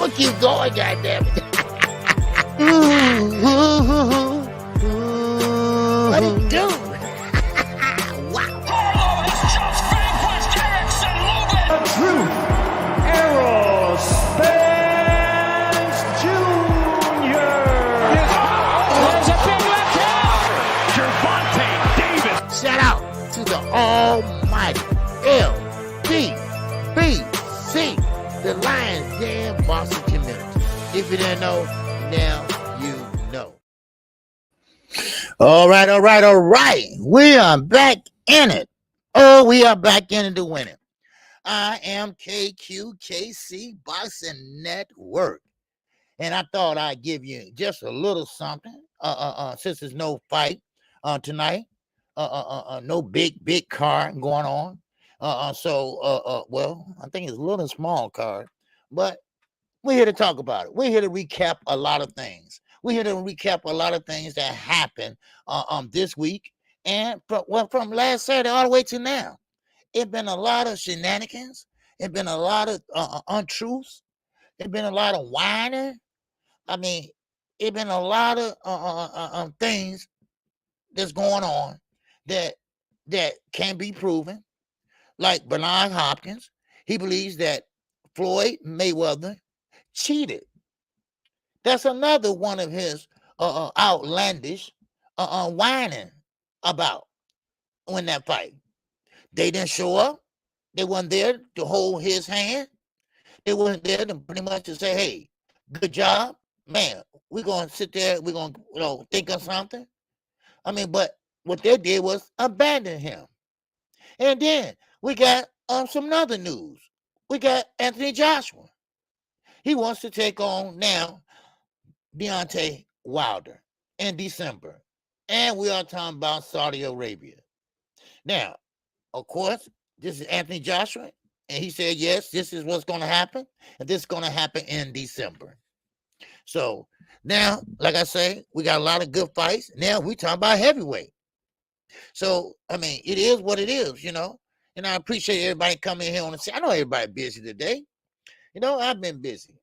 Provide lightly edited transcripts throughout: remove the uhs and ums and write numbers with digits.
gonna keep going, goddammit. What it do? Wow. Carlo has just vanquished Erickson Lopez. Truth, Errol Spence Jr. There's a big left hand. Gervonta Davis. Shout out to the almighty LBBC, the Lions Den Boston community. If you didn't know, now you know. All right. We are back in it. Oh, we are back in it to win it. I am KQKC Boxing Network. And I thought I'd give you just a little something. Since there's no fight tonight. No big card going on. Well, I think it's a little small card, but we're here to talk about it. We're here to recap a lot of things. We're here to recap a lot of things that happened this week and from last Saturday all the way to now. It's been a lot of shenanigans. It's been a lot of untruths. It's been a lot of whining. I mean, it's been a lot of things that's going on that can be proven. Like Bernard Hopkins, he believes that Floyd Mayweather cheated. That's another one of his outlandish whining about when that fight. They didn't show up. They weren't there to hold his hand. They weren't there to pretty much to say, hey, good job. Man, we're going to sit there. We're going to think of something. I mean, but what they did was abandon him. And then we got some other news. We got Anthony Joshua. He wants to take on now Deontay Wilder in December. And we are talking about Saudi Arabia. Now, of course, this is Anthony Joshua. And he said, yes, this is what's going to happen. And this is going to happen in December. So now, like I say, we got a lot of good fights. Now we talking about heavyweight. So, I mean, it is what it is, you know. And I appreciate everybody coming here on the scene. I know everybody busy today. You know, I've been busy.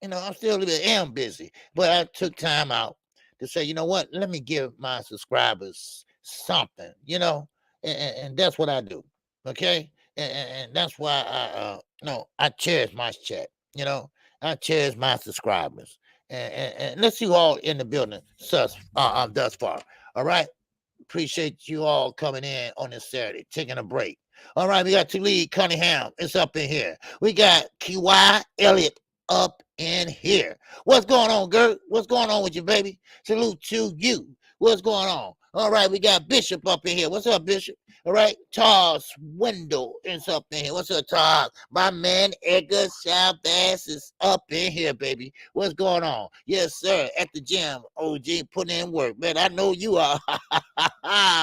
You know, I'm still am busy. But I took time out to say, you know what? Let me give my subscribers something, you know. And that's what I do, okay? And that's why I cherish my chat, you know. I cherish my subscribers. And let's see you all in the building thus far, all right? Appreciate you all coming in on this Saturday, taking a break. All right, we got Talib Cunningham. It's up in here. We got Ky Elliott up in here. What's going on, Gert? What's going on with you, baby? Salute to you. What's going on? All right, we got Bishop up in here. What's up, Bishop? All right, Tars Window is up in here. What's up, Tars? My man Edgar Chavez is up in here, baby. What's going on? Yes, sir. At the gym, OG, putting in work. Man, I know you are.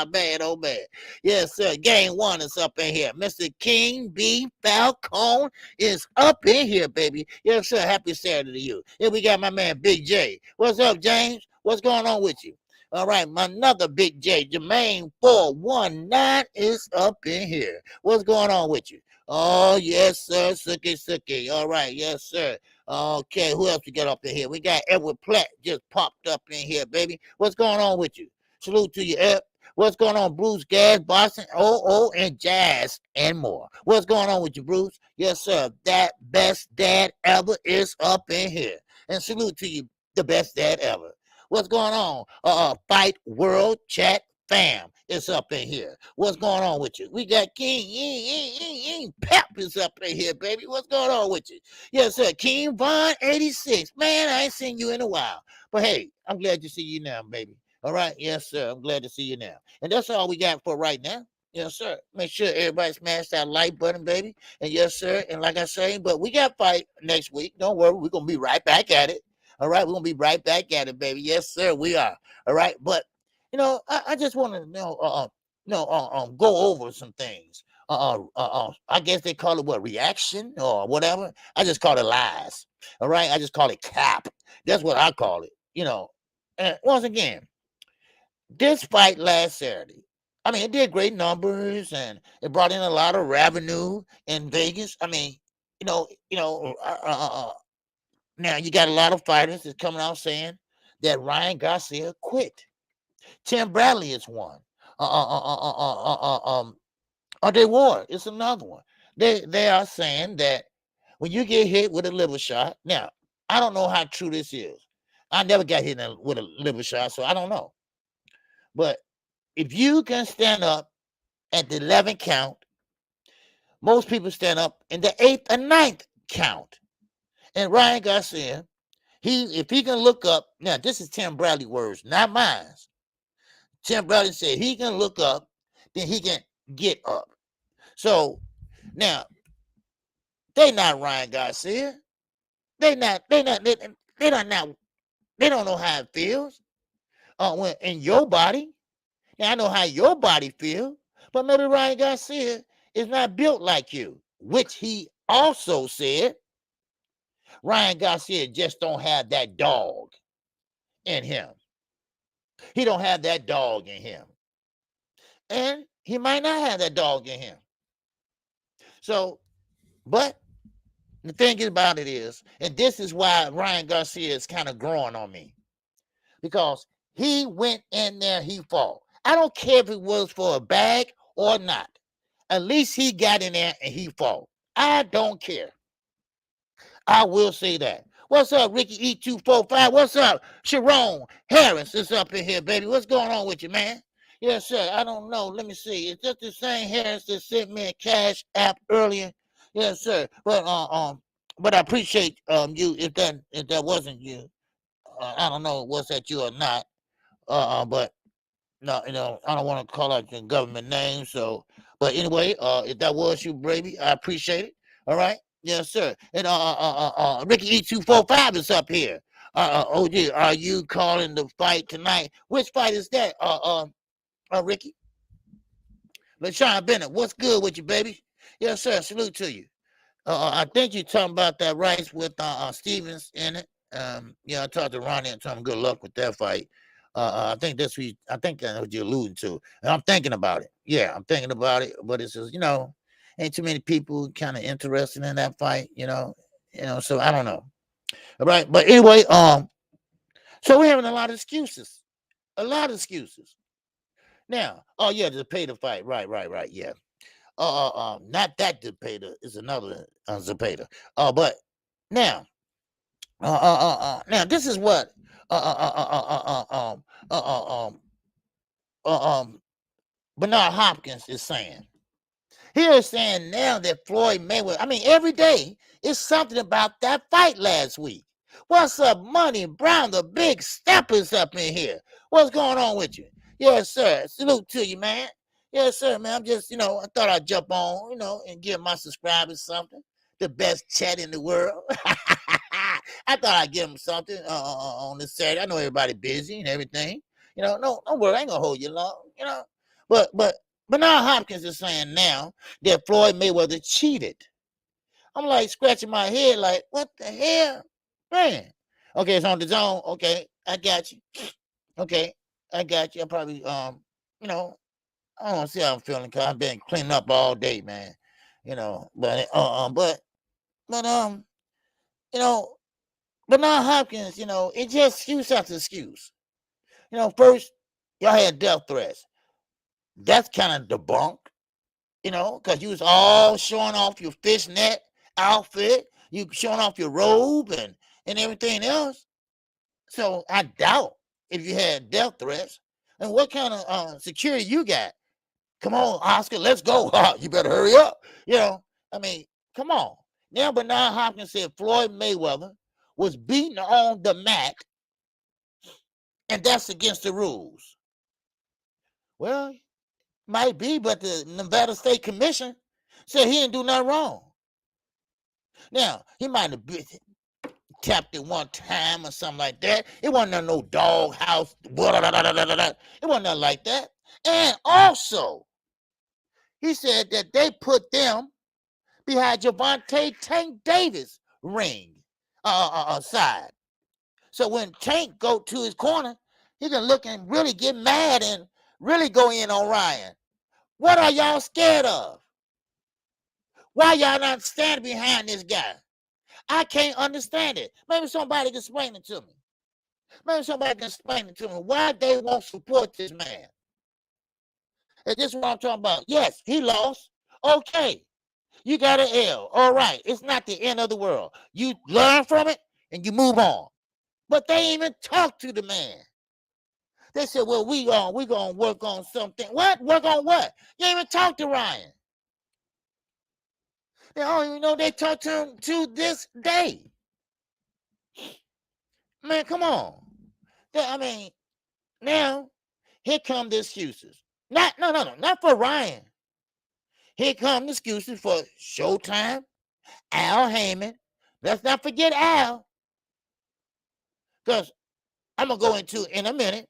Man, oh, man. Yes, sir. Game 1 is up in here. Mr. King B. Falcone is up in here, baby. Yes, sir. Happy Saturday to you. Here we got my man Big J. What's up, James? What's going on with you? All right, my another Big J, Jermaine 419 is up in here. What's going on with you? Oh, yes, sir. Suki. All right, yes, sir. Okay, who else we got up in here? We got Edward Platt just popped up in here, baby. What's going on with you? Salute to you, Ed. What's going on, Bruce, Gas, Boston, and Jazz, and more. What's going on with you, Bruce? Yes, sir. That best dad ever is up in here. And salute to you, the best dad ever. What's going on? Fight World Chat Fam is up in here. What's going on with you? We got King Pep is up in here, baby. What's going on with you? Yes, sir. King Von 86. Man, I ain't seen you in a while. But hey, I'm glad to see you now, baby. All right? Yes, sir. I'm glad to see you now. And that's all we got for right now. Yes, sir. Make sure everybody smash that like button, baby. And yes, sir. And like I say, but we got fight next week. Don't worry. We're going to be right back at it. All right, we're going to be right back at it, baby. Yes, sir, we are. All right, but, you know, I just want to go over some things. I guess they call it, reaction or whatever. I just call it lies. All right, I just call it cap. That's what I call it, you know. And once again, this fight last Saturday, I mean, it did great numbers, and it brought in a lot of revenue in Vegas. I mean, Now you got a lot of fighters that's coming out saying that Ryan Garcia quit. Tim Bradley is one. They Ward is another one. They are saying that when you get hit with a liver shot, now I don't know how true this is. I never got hit with a liver shot, so I don't know. But if you can stand up at the 11th count, most people stand up in the 8th and 9th count. And Ryan Garcia, if he can look up, now this is Tim Bradley words, not mine. Tim Bradley said he can look up, then he can get up. So now they not Ryan Garcia. They don't know how it feels. When in your body. Now I know how your body feels, but maybe Ryan Garcia is not built like you, which he also said Ryan Garcia just don't have that dog in him. He don't have that dog in him. And he might not have that dog in him. So, but the thing about it is, and this is why Ryan Garcia is kind of growing on me, because he went in there, he fought. I don't care if it was for a bag or not. At least he got in there and he fought. I don't care. I will say that. What's up, Ricky E245? What's up? Sharon Harris is up in here, baby. What's going on with you, man? Yes, sir. I don't know. Let me see. It's just the same Harris that sent me a cash app earlier. Yes, sir. But I appreciate you if that wasn't you. I don't know was that you or not. But no, I don't want to call out your government name. So, but anyway, if that was you, baby, I appreciate it. All right. Yes, sir. And Ricky E245 is up here. OG, are you calling the fight tonight? Which fight is that? Ricky? LaShawn Bennett, what's good with you, baby? Yes, sir. Salute to you. I think you're talking about that race with Stevens in it. I talked to Ronnie and told him good luck with that fight. I think that's what you're alluding to. And I'm thinking about it. Yeah, I'm thinking about it. But it's just, ain't too many people kind of interested in that fight, so I don't know. All right. But anyway, so we're having a lot of excuses. Now, oh yeah, to pay the fight. Right, yeah. Not that Zepeda is another Zepeda. But now, now this is what Bernard Hopkins is saying. He is saying now that Floyd Mayweather, I mean, every day is something about that fight last week. What's up, Money Brown, the big steppers up in here? What's going on with you? Yes, sir. Salute to you, man. Yes, sir, man. I'm just, I thought I'd jump on, and give my subscribers something. The best chat in the world. I thought I'd give them something on this Saturday. I know everybody busy and everything. No, don't worry. I ain't going to hold you long, But Bernard Hopkins is saying now that Floyd Mayweather cheated. I'm like scratching my head like, what the hell? Man. Okay, it's on the zone. Okay, I got you. Okay, I got you. I probably, I don't want to see how I'm feeling because I've been cleaning up all day, man. But Bernard Hopkins, it's just excuse after excuse. First, y'all had death threats. That's kind of debunked, because you was all showing off your fishnet outfit. You showing off your robe and everything else. So I doubt if you had death threats. And what kind of security you got? Come on, Oscar, let's go. You better hurry up. I mean, come on. Now Bernard Hopkins said Floyd Mayweather was beaten on the mat, and that's against the rules. Well, might be, but the Nevada State Commission said he didn't do nothing wrong. Now, he might have tapped it one time or something like that. It wasn't no dog house. It wasn't nothing like that. And also, he said that they put them behind Gervonta Tank Davis ring side. So when Tank go to his corner, he can look and really get mad and really go in on Ryan. What are y'all scared of? Why y'all not standing behind this guy? I can't understand it. Maybe somebody can explain it to me. Maybe somebody can explain it to me why they won't support this man. And this is what I'm talking about. Yes, he lost. Okay, you got an L. All right, it's not the end of the world. You learn from it and you move on. But they even talk to the man. They said, well, we gonna work on something. What? Work on what? You ain't even talk to Ryan. They don't even know they talk to him to this day. Man, come on. I mean, now here come the excuses. Not for Ryan. Here come the excuses for Showtime, Al Heyman. Let's not forget Al. Because I'm gonna go into in a minute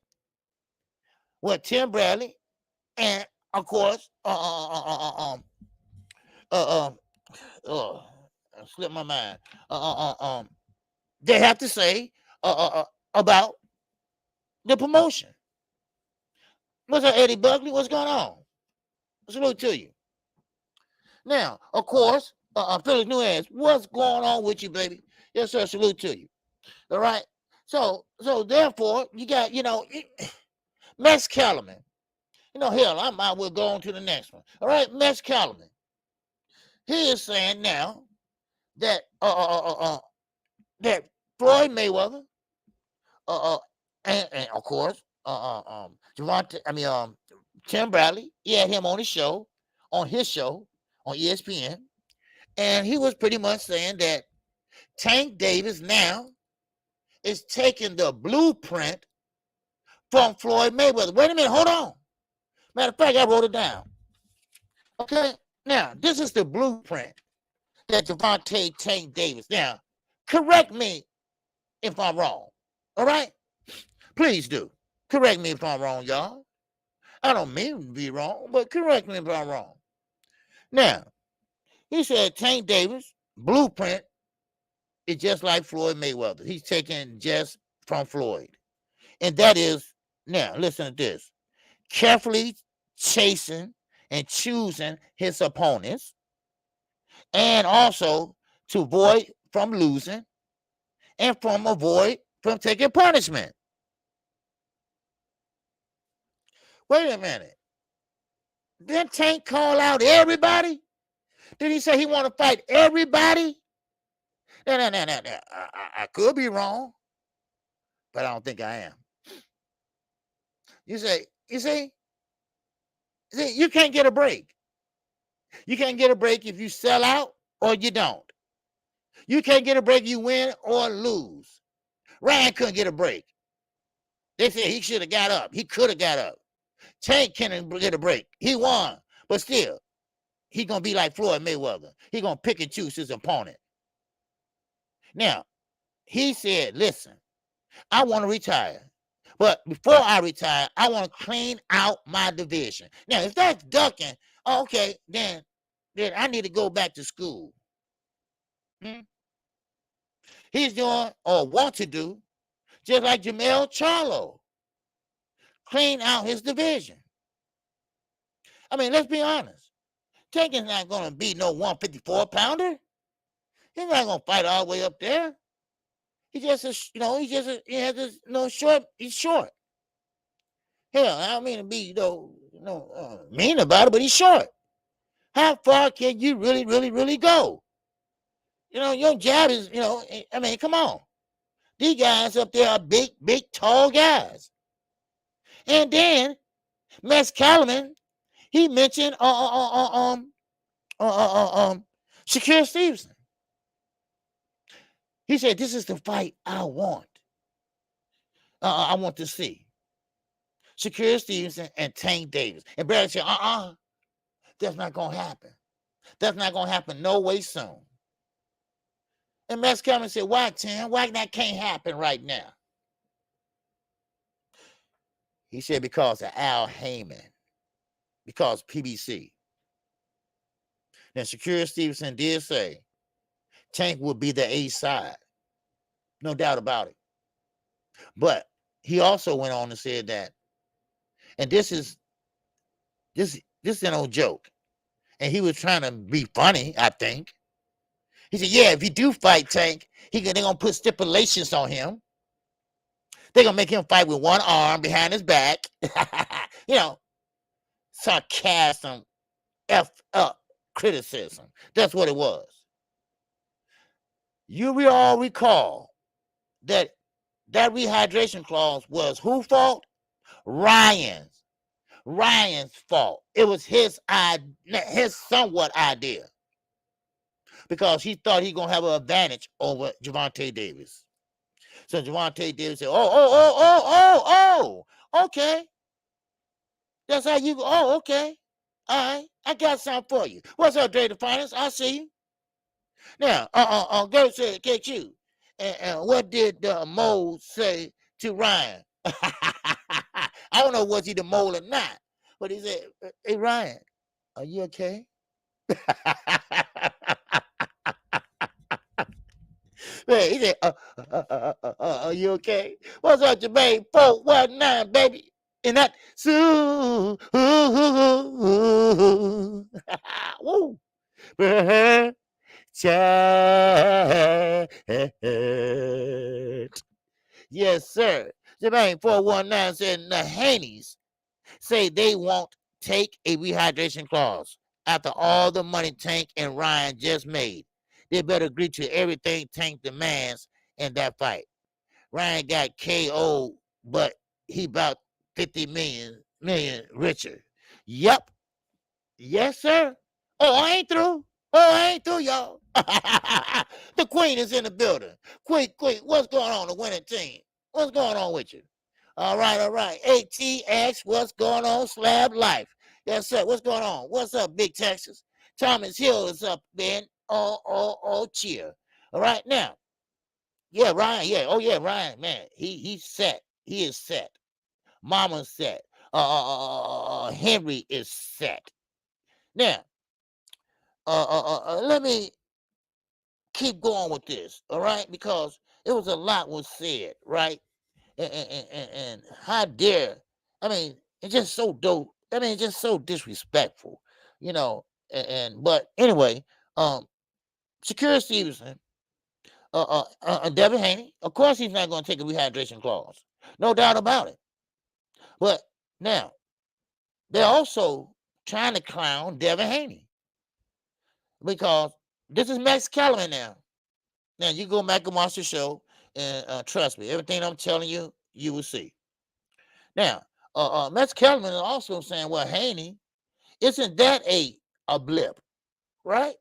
with Tim Bradley and of course slip my mind. They have to say about the promotion. What's up, Eddie Buckley? What's going on? Salute to you. Now, of course, Phyllis Nuez, what's going on with you, baby? Yes, sir. Salute to you. All right. So therefore, you got, Mex Kellerman. Hell, I might well go on to the next one. All right, Mex Kellerman. He is saying now that that Floyd Mayweather, and of course, Tim Bradley, he had him on his show on ESPN, and he was pretty much saying that Tank Davis now is taking the blueprint from Floyd Mayweather. Wait a minute, hold on. Matter of fact, I wrote it down. Okay, now this is the blueprint that Gervonta Tank Davis. Now, correct me if I'm wrong. All right, please do correct me if I'm wrong, y'all. I don't mean to be wrong, but correct me if I'm wrong. Now, he said Tank Davis blueprint is just like Floyd Mayweather. He's taking just from Floyd, and that is, now listen to this: carefully chasing and choosing his opponents, and also to avoid from losing and avoid from taking punishment. Wait a minute. Didn't Tank call out everybody? Did he say he want to fight everybody? No. I could be wrong, but I don't think I am. You see, you can't get a break. You can't get a break if you sell out or you don't. You can't get a break, you win or lose. Ryan couldn't get a break. They said he should have got up. He could have got up. Tank can't get a break. He won, but still, he's going to be like Floyd Mayweather. He's going to pick and choose his opponent. Now, he said, listen, I want to retire. But before I retire, I want to clean out my division. Now, if that's ducking, okay, then I need to go back to school. He's doing or want to do just like Jamel Charlo. Clean out his division. I mean, let's be honest. Tank is not going to be no 154-pounder. He's not going to fight all the way up there. He's short. He's short. Hell, I don't mean to be, mean about it, but he's short. How far can you really, really, really go? Your jab is, I mean, come on. These guys up there are big, tall guys. And then Mex Kellerman, he mentioned Shakur Stevenson. He said, this is the fight I want. I want to see. Shakur Stevenson and Tank Davis. And Bradley said, that's not going to happen. That's not going to happen no way soon. And Mex Kellerman said, why, Tim? Why that can't happen right now? He said, because of Al Heyman. Because PBC. Now, Shakur Stevenson did say Tank will be the A side. No doubt about it. But he also went on and said that, and this is no joke. And he was trying to be funny, I think. He said, yeah, if you do fight Tank, they're going to put stipulations on him. They're going to make him fight with one arm behind his back. You know, sarcasm, F up criticism. That's what it was. You all recall that rehydration clause was whose fault? Ryan's fault. It was his somewhat idea, because he thought he gonna have an advantage over Gervonta Davis. So Gervonta Davis said, oh, okay. That's how you go. Oh, okay. All right, I got something for you. What's up, Dre the Finance? I see you. Now, go say KQ. And what did the mole say to Ryan? I don't know was he the mole or not, but he said, "Hey Ryan, are you okay?" Hey, he said, "Are you okay? What's up, Jermaine? 419, baby." And that, woo. Yes, sir. Jermaine 419 said the Haneys say they won't take a rehydration clause after all the money Tank and Ryan just made. They better agree to everything Tank demands in that fight. Ryan got KO'd, but he about 50 million richer. Yep. Yes, sir. Oh, I ain't through. Y'all. The queen is in the building. Quick, what's going on, the winning team? What's going on with you? All right. ATX, what's going on? Slab Life. Yes, sir. What's going on? What's up, Big Texas? Thomas Hill is up, Ben. Oh, cheer. All right, now. Yeah, Ryan. Yeah. Oh, yeah, Ryan, man. He's set. He is set. Mama's set. Henry is set. Now, let me keep going with this, all right? Because it was a lot was said, right? And how dare, I mean, it's just so dope. I mean, it's just so disrespectful, you know. But anyway, Shakira Stevenson, Devin Haney, of course he's not going to take a rehydration clause, no doubt about it. But now they're also trying to clown Devin Haney, because this is Max Kellerman now. Now, you go back and watch the show, and trust me, everything I'm telling you, you will see. Now, Max Kellerman is also saying, well, Haney, isn't that a blip, right?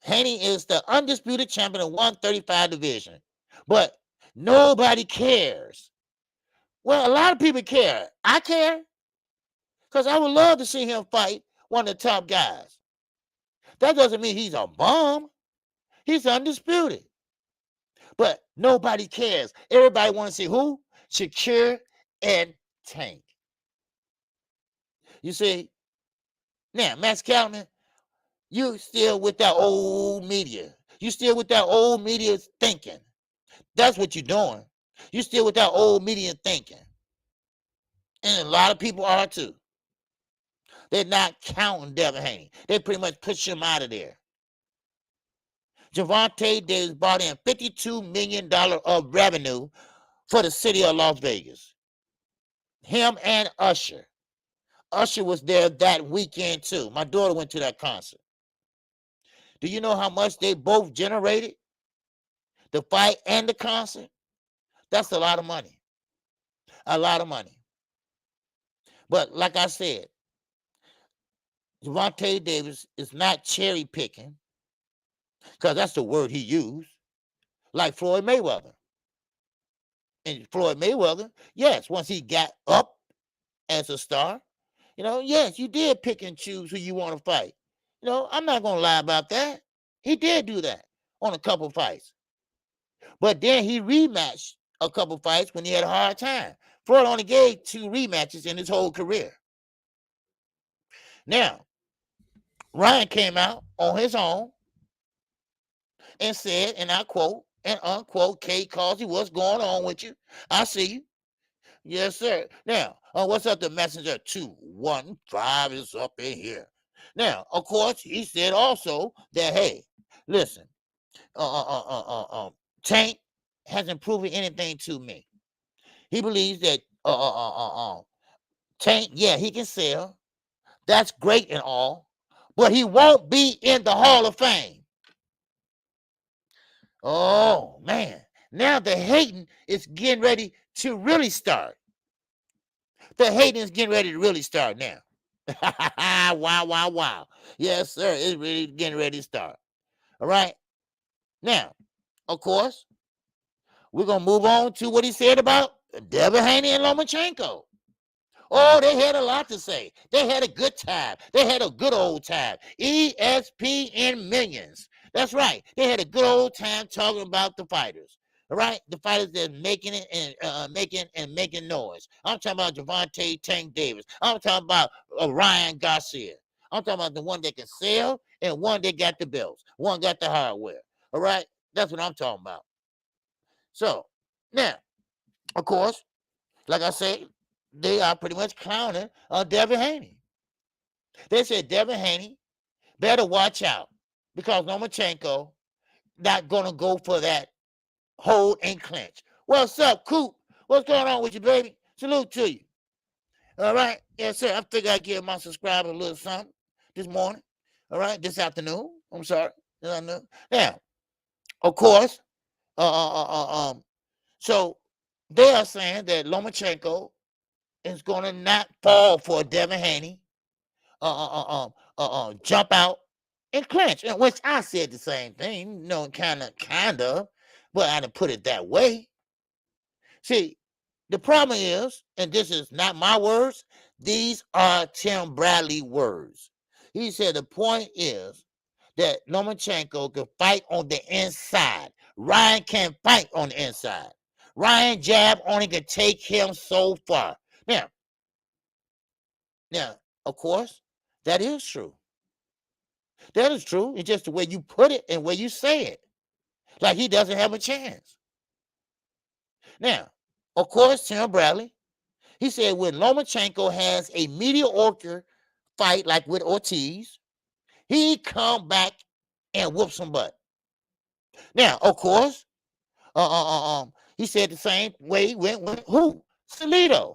Haney is the undisputed champion of 135 division, but nobody cares. Well, a lot of people care. I care, because I would love to see him fight one of the top guys. That doesn't mean he's a bum. He's undisputed. But nobody cares. Everybody want to see who? Shakir and Tank. You see? Now, Max Kellerman, you still with that old media. You still with that old media thinking. That's what you're doing. You still with that old media thinking. And a lot of people are too. They're not counting Devin Haney. They pretty much push him out of there. Gervonta Davis brought in $52 million of revenue for the city of Las Vegas. Him and Usher. Usher was there that weekend too. My daughter went to that concert. Do you know how much they both generated? The fight and the concert? That's a lot of money. A lot of money. But like I said, Gervonta Davis is not cherry picking, because that's the word he used, like Floyd Mayweather. And Floyd Mayweather, yes, once he got up as a star, yes, you did pick and choose who you want to fight. I'm not going to lie about that. He did do that on a couple fights. But then he rematched a couple fights when he had a hard time. Floyd only gave 2 rematches in his whole career. Now, Ryan came out on his own and said, and I quote and unquote, K. Causey, what's going on with you? I see you. Yes, sir. Now, what's up? The messenger 215 is up in here. Now, of course, he said also that, hey, Listen, Tank hasn't proven anything to me. He believes that Tank, yeah, he can sell. That's great and all, but he won't be in the Hall of Fame. Oh man, now the hating is getting ready to really start. The hating is getting ready to really start now. Wow, wow, wow. Yes, sir. It's really getting ready to start. All right. Now, of course, we're going to move on to what he said about Haney and Lomachenko. Oh, they had a lot to say. They had a good time. They had a good old time. ESPN millions. That's right. They had a good old time talking about the fighters. All right, the fighters that's making it and making noise. I'm talking about Gervonta Tank Davis. I'm talking about Ryan Garcia. I'm talking about the one that can sell and one that got the belts. One got the hardware. All right, that's what I'm talking about. So now, of course, like I said, they are pretty much clowning on Devin Haney. They said Devin Haney better watch out because Lomachenko not gonna go for that hold and clinch. What's up, Coop? What's going on with you, baby? Salute to you. All right, yes, sir. I figured I'd give my subscribers a little something this morning. All right, this afternoon. I'm sorry. Now, of course, so they are saying that Lomachenko is going to not fall for Devin Haney, jump out and clinch. And which I said the same thing, kind of, but I didn't put it that way. See, the problem is, and this is not my words, these are Tim Bradley words. He said the point is that Lomachenko can fight on the inside. Ryan can't fight on the inside. Ryan jab only can take him so far. Now, of course, that is true. That is true. It's just the way you put it and the way you say it. Like he doesn't have a chance. Now, of course, Tim Bradley, he said when Lomachenko has a mediocre fight like with Ortiz, he come back and whoop some butt. Now, of course, he said the same way when who? Salido.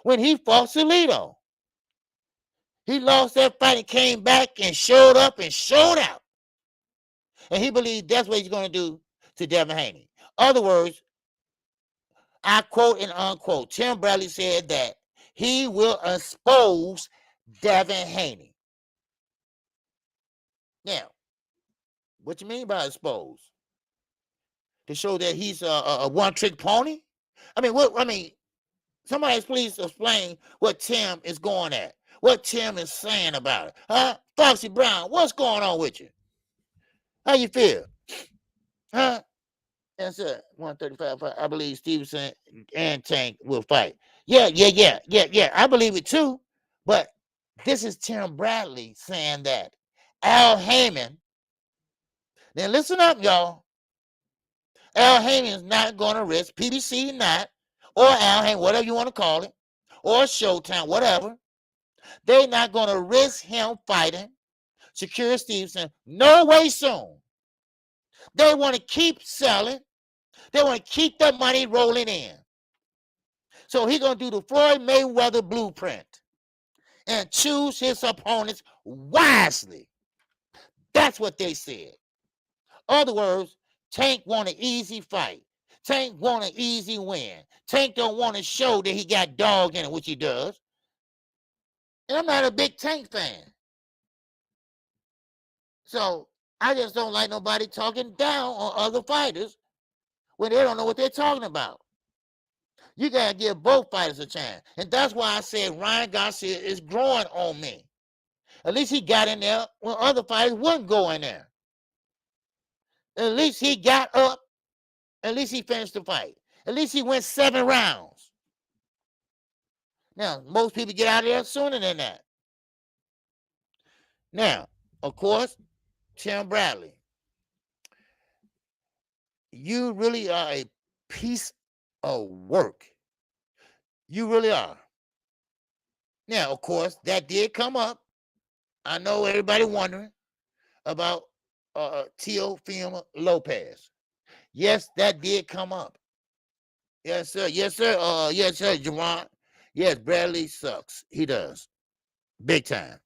When he fought Salido. He lost that fight and came back and showed up and showed out. And he believed that's what he's going to do to Devin Haney. Other words, I quote and unquote, Tim Bradley said that he will expose Devin Haney. Now, what you mean by expose? To show that he's a one-trick pony? Somebody please explain what Tim is going at. What Tim is saying about it. Huh? Foxy Brown, what's going on with you? How you feel? Huh? That's it. 135. I believe Stevenson and Tank will fight. Yeah. I believe it too. But this is Tim Bradley saying that Al Heyman. Now listen up, y'all. Al Heyman is not going to risk PBC not, or Al Heyman, whatever you want to call it, or Showtime, whatever. They're not going to risk him fighting Shakur Stevenson no way soon. They want to keep selling. They want to keep the money rolling in. So he's going to do the Floyd Mayweather blueprint and choose his opponents wisely. That's what they said. Other words, Tank want an easy fight. Tank want an easy win. Tank don't want to show that he got dog in it, which he does. And I'm not a big Tank fan. So I just don't like nobody talking down on other fighters when they don't know what they're talking about. You got to give both fighters a chance. And that's why I said Ryan Garcia is growing on me. At least he got in there when other fighters wouldn't go in there. At least he got up. At least he finished the fight. At least he went 7 rounds. Now, most people get out of there sooner than that. Now, of course, Tim Bradley, you really are a piece of work. You really are. Now, of course, that did come up. I know everybody wondering about Teofimo Lopez. Yes, that did come up. Yes, sir. Yes, sir. Yes, sir, Javon. Yes, Bradley sucks. He does. Big time.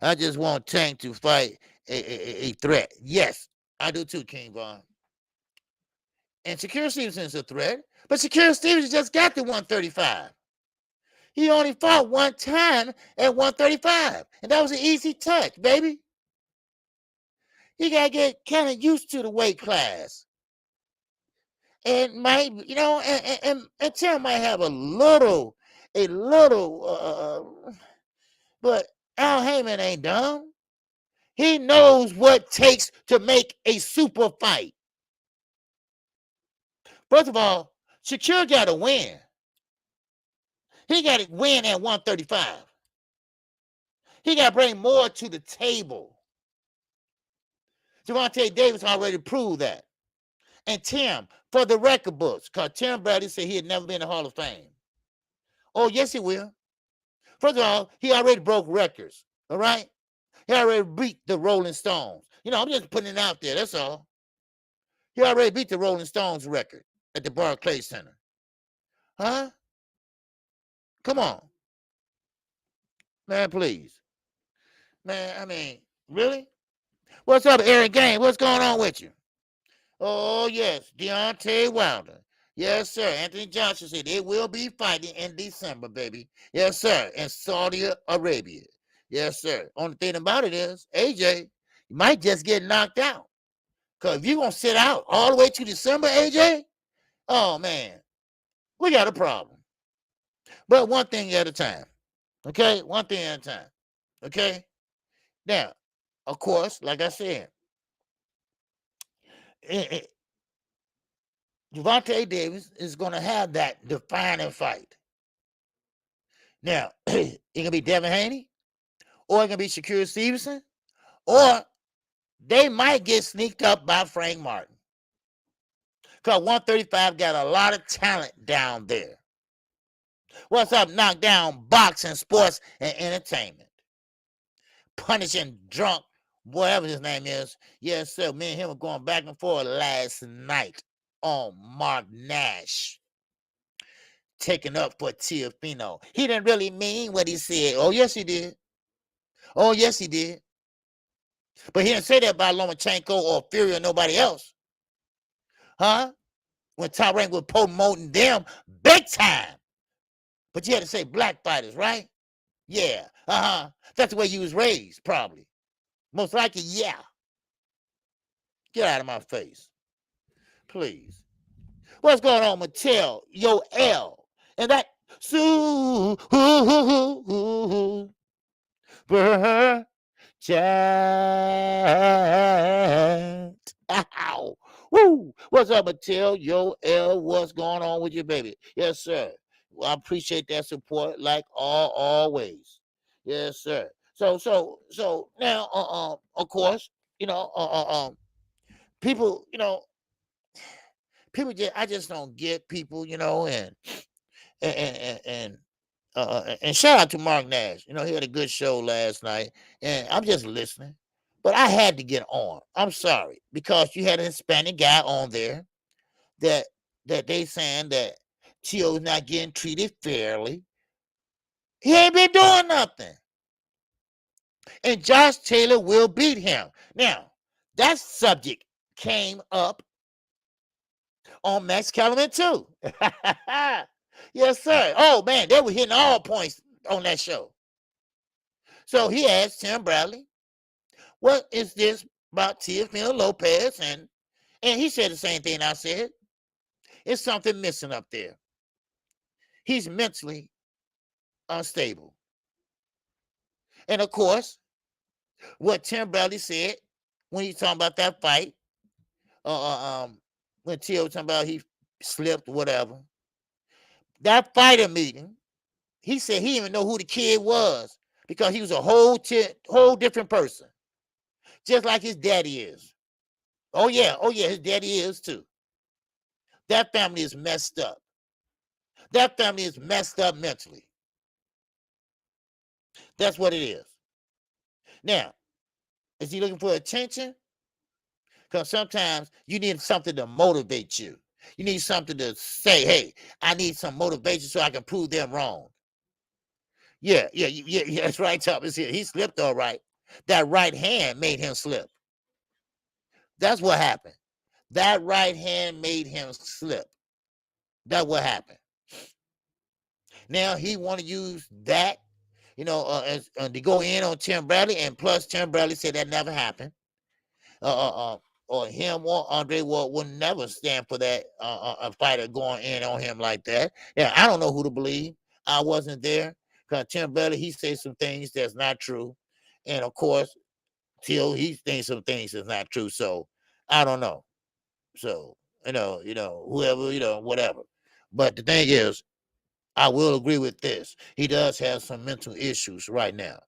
I just want Tank to fight a threat. Yes, I do too, King Von. And Shakur Stevenson's a threat, but Shakur Stevenson just got to 135. He only fought one time at 135, and that was an easy touch, baby. You gotta get kind of used to the weight class, and might and Tim might have a little, but Al Heyman ain't dumb. He knows what it takes to make a super fight. First of all, Shakur got to win. He got to win at 135. He got to bring more to the table. Gervonta Davis already proved that. And Tim, for the record books, because Tim Bradley said he had never been in the Hall of Fame. Oh, yes, he will. First of all, he already broke records, all right? He already beat the Rolling Stones. I'm just putting it out there, that's all. He already beat the Rolling Stones record at the Barclays Center. Huh? Come on. Man, please. Man, I mean, really? What's up, Aaron Game? What's going on with you? Oh, yes, Deontay Wilder. Yes, sir. Anthony Johnson said they will be fighting in December, baby. Yes, sir. In Saudi Arabia. Yes, sir. Only thing about it is, AJ, you might just get knocked out. Because if you're going to sit out all the way to December, AJ, oh, man, we got a problem. But one thing at a time. Okay? One thing at a time. Okay? Now, of course, like I said, Gervonta Davis is going to have that defining fight. Now, it can be Devin Haney, or it can be Shakur Stevenson, or they might get sneaked up by Frank Martin. Because 135 got a lot of talent down there. What's up, Knockdown Boxing, Sports, and Entertainment? Punishing Drunk, whatever his name is. Yes, sir. Me and him were going back and forth last night on Mark Nash. Taking up for Teofimo. He didn't really mean what he said. Oh, yes, he did. Oh, yes, he did. But he didn't say that about Lomachenko or Fury or nobody else. Huh? When Top Rank was promoting them big time. But you had to say black fighters, right? Yeah. Uh-huh. That's the way you was raised, probably. Most likely, yeah. Get out of my face. Please. What's going on, Mattel? Yo, L. And that Sue. Chat. Ow. Woo. What's up, Mattel? Yo, L. What's going on with you, baby? Yes, sir. Well, I appreciate that support, like always. Yes, sir. So now, of course, people, people I just don't get people, and shout out to Mark Nash. He had a good show last night, and I'm just listening. But I had to get on. I'm sorry, because you had a Hispanic guy on there that they saying that Tio's not getting treated fairly. He ain't been doing nothing. And Josh Taylor will beat him. Now, that subject came up on Max Kellerman too. Yes, sir. Oh, man, they were hitting all points on that show. So he asked Tim Bradley, what is this about Teofimo Lopez? And he said the same thing I said. It's something missing up there. He's mentally unstable. And, of course, what Tim Bradley said when he talking about that fight, when Tio was talking about he slipped, whatever, that fighter meeting, he said he didn't even know who the kid was because he was a whole different person, just like his daddy is. Oh, yeah, his daddy is too. That family is messed up. That family is messed up mentally. That's what it is. Now, is he looking for attention? Because sometimes you need something to motivate you. You need something to say, hey, I need some motivation so I can prove them wrong. Yeah, that's right, Thomas. He slipped all right. That right hand made him slip. That's what happened. That right hand made him slip. That's what happened. Now he want to use that, to go in on Tim Bradley, and plus Tim Bradley said that never happened. Or him or Andre Ward would never stand for that, a fighter going in on him like that. Yeah, I don't know who to believe. I wasn't there because Tim Bradley, he says some things that's not true, and of course, Till he thinks some things that's not true. So I don't know. So whoever, whatever. But the thing is, I will agree with this. He does have some mental issues right now.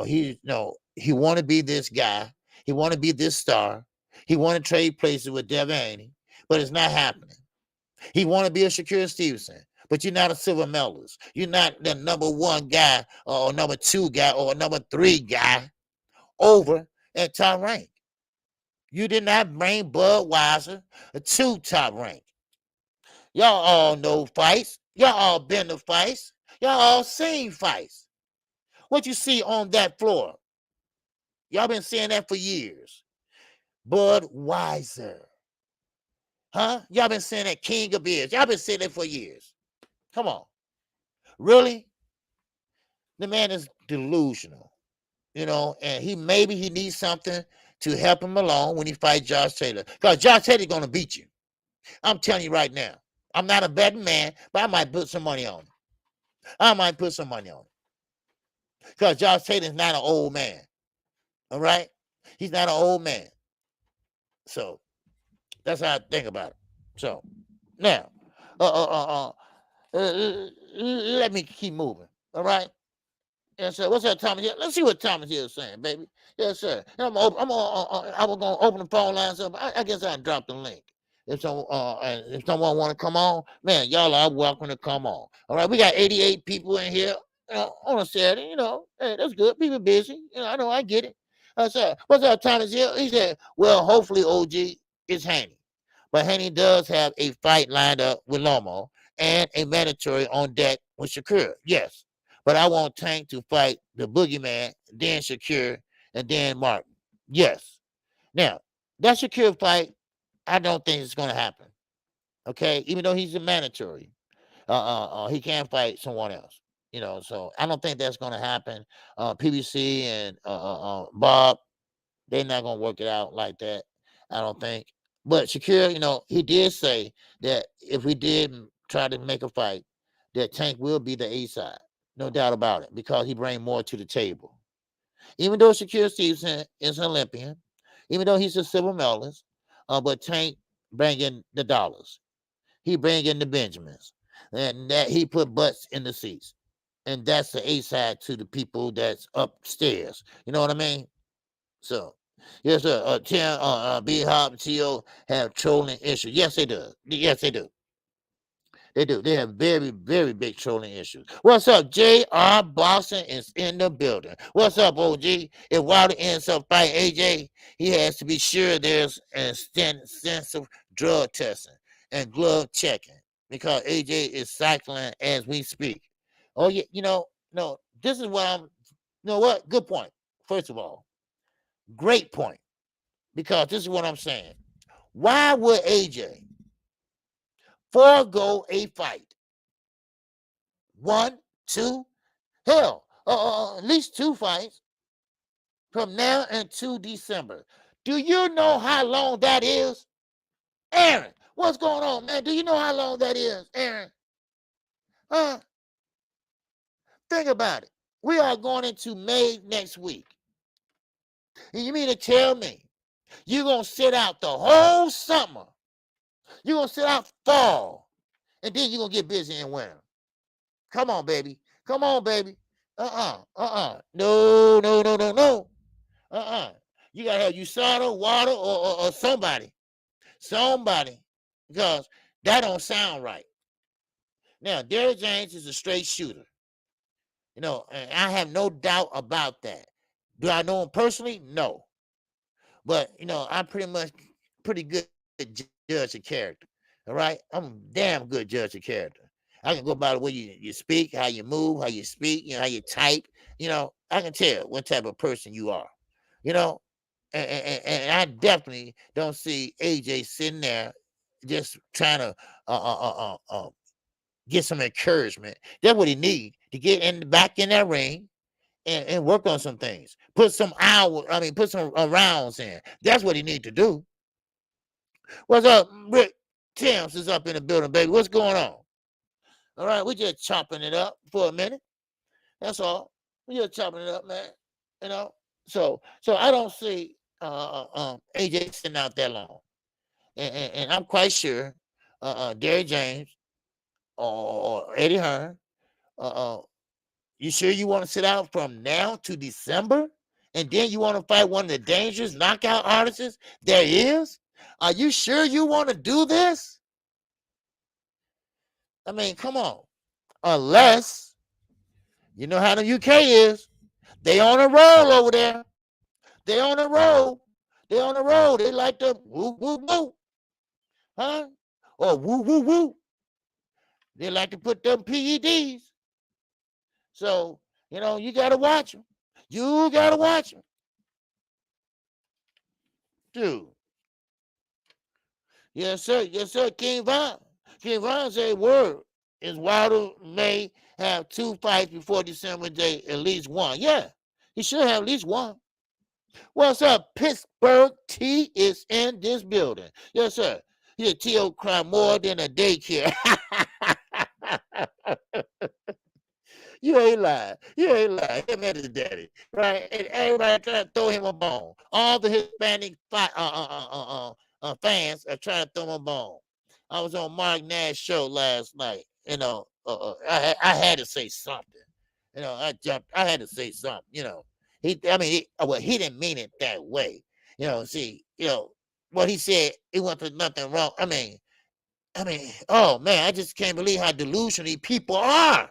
He want to be this guy. He want to be this star. He want to trade places with Devin Haney, but it's not happening. He want to be a Shakur Stevenson, but you're not a silver medalist. You're not the number one guy or number two guy or number three guy over at top rank. You did not bring Budweiser to top rank. Y'all all know fights. Y'all all been to fights. Y'all all seen fights. What you see on that floor? Y'all been saying that for years. Budweiser. Huh? Y'all been saying that king of beers. Y'all been saying that for years. Come on. Really? The man is delusional. And he needs something to help him along when he fights Josh Taylor. Because Josh Taylor's going to beat you. I'm telling you right now. I'm not a betting man, but I might put some money on it. Because Josh Taylor's not an old man. All right? He's not an old man. So that's how I think about it. So now, let me keep moving. All right? Yes, sir. What's up, Thomas Hill? Let's see what Thomas Hill is saying, baby. Yes, sir. I was gonna open the phone lines up. I guess I'll drop the link. If someone want to come on, man, y'all are welcome to come on. All right, we got 88 people in here on a Saturday. Hey, that's good. People busy. I know, I get it. Sir, what's up, Thomas Hill? He said, well, hopefully, OG is Haney, but Haney does have a fight lined up with Lomo and a mandatory on deck with Shakur. Yes. But I want Tank to fight the boogeyman, then Shakur, and then Martin. Yes. Now, that Shakur fight, I don't think it's going to happen. Okay? Even though he's a mandatory, he can fight someone else. So I don't think that's going to happen. PBC and Bob, they're not going to work it out like that. I don't think. But Shakur, he did say that if we did try to make a fight, that Tank will be the A side. No doubt about it, because he brings more to the table. Even though Shakur Stevenson is an Olympian, even though he's a silver medalist, but Tank bringing the dollars. He bringing the Benjamins. And that he put butts in the seats. And that's the A side to the people that's upstairs. You know what I mean? So, yes, sir. Tim, B-Hop, and T.O. have trolling issues. Yes, they do. Yes, they do. They do. They have very, very big trolling issues. What's up? J.R. Boston is in the building. What's up, OG? If Wilder ends up fighting AJ, he has to be sure there's an extensive drug testing and glove checking because AJ is cycling as we speak. Oh, yeah. No, this is what I'm, what? Good point. First of all, great point. Because this is what I'm saying. Why would AJ forego a fight? 1, 2, hell, at least 2 fights from now until December. Do you know how long that is? Aaron, what's going on, man? Do you know how long that is, Aaron? Think about it. We are going into May next week. And you mean to tell me you're going to sit out the whole summer? You're going to sit out fall, and then you're going to get busy in winter? Come on, baby. Come on, baby. No. You got to have USADA, water, or somebody. Somebody. Because that don't sound right. Now, Derrick James is a straight shooter. And I have no doubt about that. Do I know him personally? No. But, I pretty much pretty good judge of character. All right, I'm a damn good judge of character. I can go by the way you speak, how you move, how you speak, how you type. I can tell what type of person you are. You know, and I definitely don't see AJ sitting there just trying to get some encouragement. That's what he needs to get back in that ring and work on some things. Put some rounds in. That's what he need to do. What's up, Rick? Timms is up in the building, baby. What's going on? All right, we just chopping it up for a minute. That's all. We just chopping it up, man. So I don't see AJ sitting out that long, and I'm quite sure Derry James or Eddie Hearn, you sure you want to sit out from now to December, and then you want to fight one of the dangerous knockout artists there is? Are you sure you want to do this? I mean, come on. Unless you know how the UK is. They on a roll over there. They on a roll. They on a roll. They like to woo, woo, woo. Huh? Or woo, woo, woo. They like to put them PEDs. So, you got to watch them. You got to watch them. Dude. Yes, sir. Yes, sir. King Von. King Von said word is Wilder may have 2 fights before December day, at least one. Yeah, he should have at least one. What's up? Pittsburgh T is in this building. Yes, sir. Yeah, T.O. cry more than a daycare. You ain't lying. You ain't lying. Him and his daddy, right? And everybody trying to throw him a bone. All the Hispanic fans are trying to throw him a bone. I was on Mark Nash's show last night. I had to say something. I jumped. I had to say something. He didn't mean it that way. What he said, it wasn't nothing wrong. I mean, oh man, I just can't believe how delusional these people are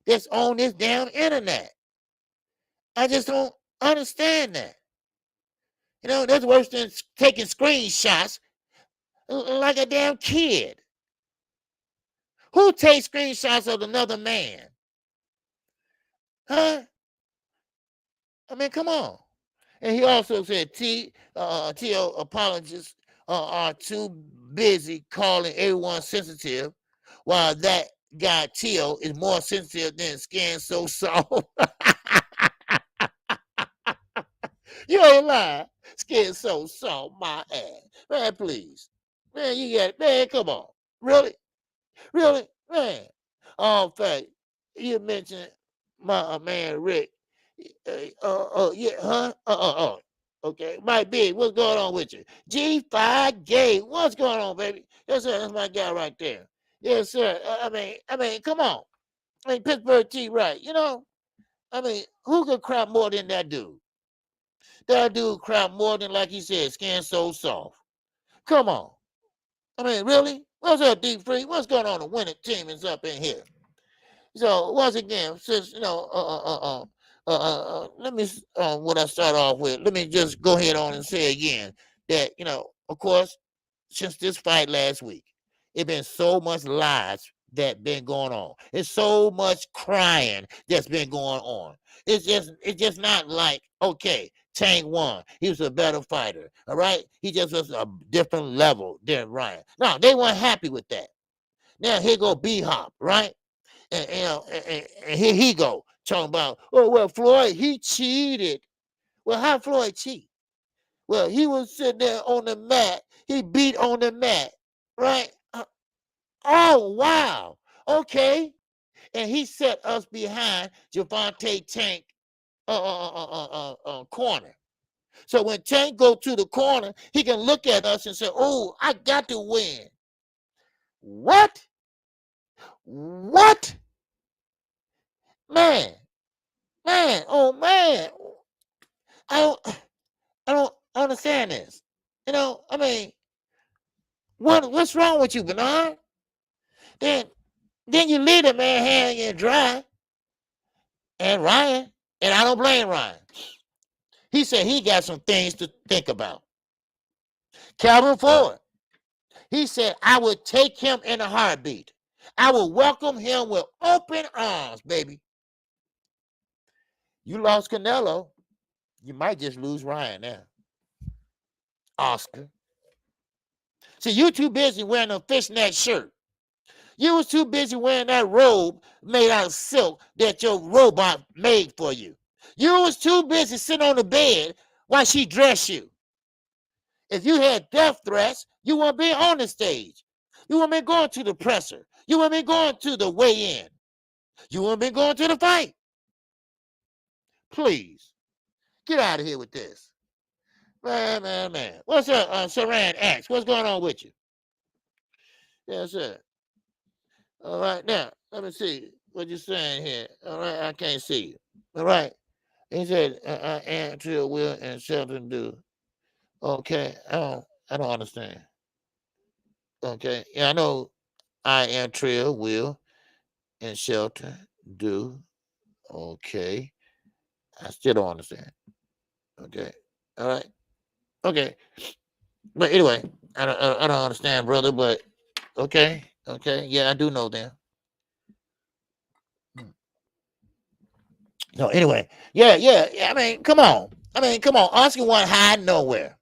that's on this damn internet. I just don't understand that. That's worse than taking screenshots like a damn kid. Who takes screenshots of another man? Huh? I mean, come on. And he also said T.O. apologists are too busy calling everyone sensitive, while that guy T.O. is more sensitive than skin so soft. You ain't lying. Skin so soft, my ass. Man, please. Man, man, come on. Really? Really? Man. In fact, you mentioned my man Rick. Yeah, huh? Okay. Mike Big, what's going on with you? G5 Gay, what's going on, baby? Yes, sir. That's my guy right there. Yes, sir. I mean, come on. Pittsburgh T, right? Who could crap more than that dude? That dude crap more than, like he said, skin so soft. Come on. Really? What's up, Deep Free? What's going on? The winning team is up in here. So once again, since let me what I start off with. Let me just go ahead on and say again that of course, since this fight last week, it's been so much lies that been going on. It's so much crying that's been going on. It's just not like, okay, Tank won. He was a better fighter. All right, he just was a different level than Ryan. No, they weren't happy with that. Now here go B-Hop, right? And here he go talking about, oh well, Floyd, he cheated. Well, how Floyd cheat? Well, he was sitting there on the mat. He beat on the mat, right? Oh wow, okay. And he set us behind Gervonta Tank corner. So when Tank go to the corner, he can look at us and say, "Oh, I got to win." What? What? Man, oh man, I don't understand this. What's wrong with you, Bernard? Then you leave the man hanging dry. And Ryan, and I don't blame Ryan. He said he got some things to think about. Calvin Ford, he said, I would take him in a heartbeat. I will welcome him with open arms, baby. You lost Canelo, you might just lose Ryan now. Oscar. See, you too busy wearing a fishnet shirt. You was too busy wearing that robe made out of silk that your robot made for you. You was too busy sitting on the bed while she dressed you. If you had death threats, you wouldn't be on the stage. You wouldn't be going to the presser. You wouldn't be going to the weigh-in. You wouldn't be going to the fight. Please, get out of here with this. Man. What's up, Saran X? What's going on with you? Yes, sir. All right, now, let me see what you're saying here. All right, I can't see you. All right. He said, I answer will and Shelton do. Okay, I don't understand. Okay, yeah, I know I am Trill, Will, and Shelter do. Okay, I still don't understand. Okay, all right, okay, but anyway, I don't understand, brother. But okay, yeah, I do know them. No, anyway, yeah. I mean, come on. Oscar wasn't hiding nowhere.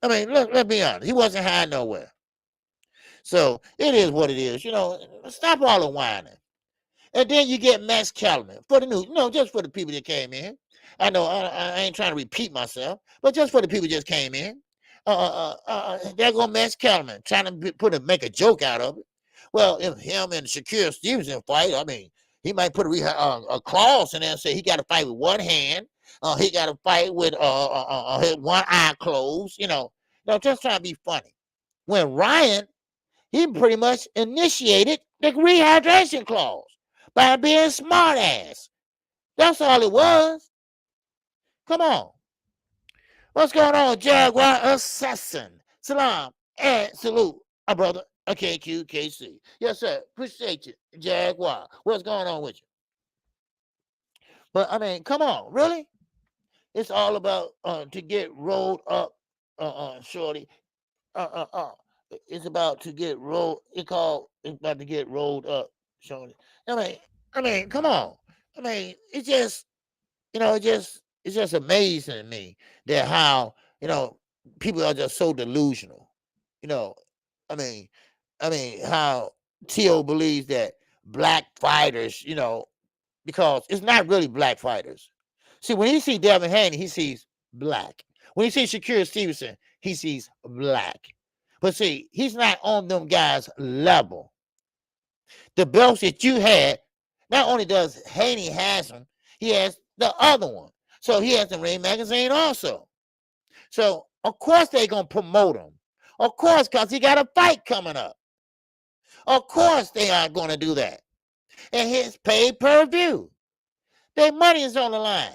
I mean, let's be honest. He wasn't hiding nowhere. So it is what it is. Stop all the whining. And then you get Max Kellerman for the news. Just for the people that came in. I know I ain't trying to repeat myself, but just for the people that just came in. There go Max Kellerman trying to make a joke out of it. Well, if him and Shakur Stevenson fight, I mean, he might put a clause in there and say he got to fight with one hand. He got to fight with one eye closed. Just trying to be funny. When Ryan, he pretty much initiated the rehydration clause by being smart ass. That's all it was. Come on. What's going on, Jaguar Assassin? Salam and salute, my brother, a KQKC. Yes, sir. Appreciate you, Jaguar. What's going on with you? But, I mean, come on. Really? It's all about to get rolled up, shorty. It's about to get rolled. It's about to get rolled up, shorty. I mean, come on. I mean, it's just amazing to me that how people are just so delusional. I mean how Tio believes that black fighters, because it's not really black fighters. See, when he sees Devin Haney, he sees black. When he sees Shakur Stevenson, he sees black. But see, he's not on them guys' level. The belts that you had, not only does Haney has them, he has the other one. So he has the Ring magazine also. So, of course, they're going to promote him. Of course, because he got a fight coming up. Of course, they are going to do that. And his pay-per-view. Their money is on the line.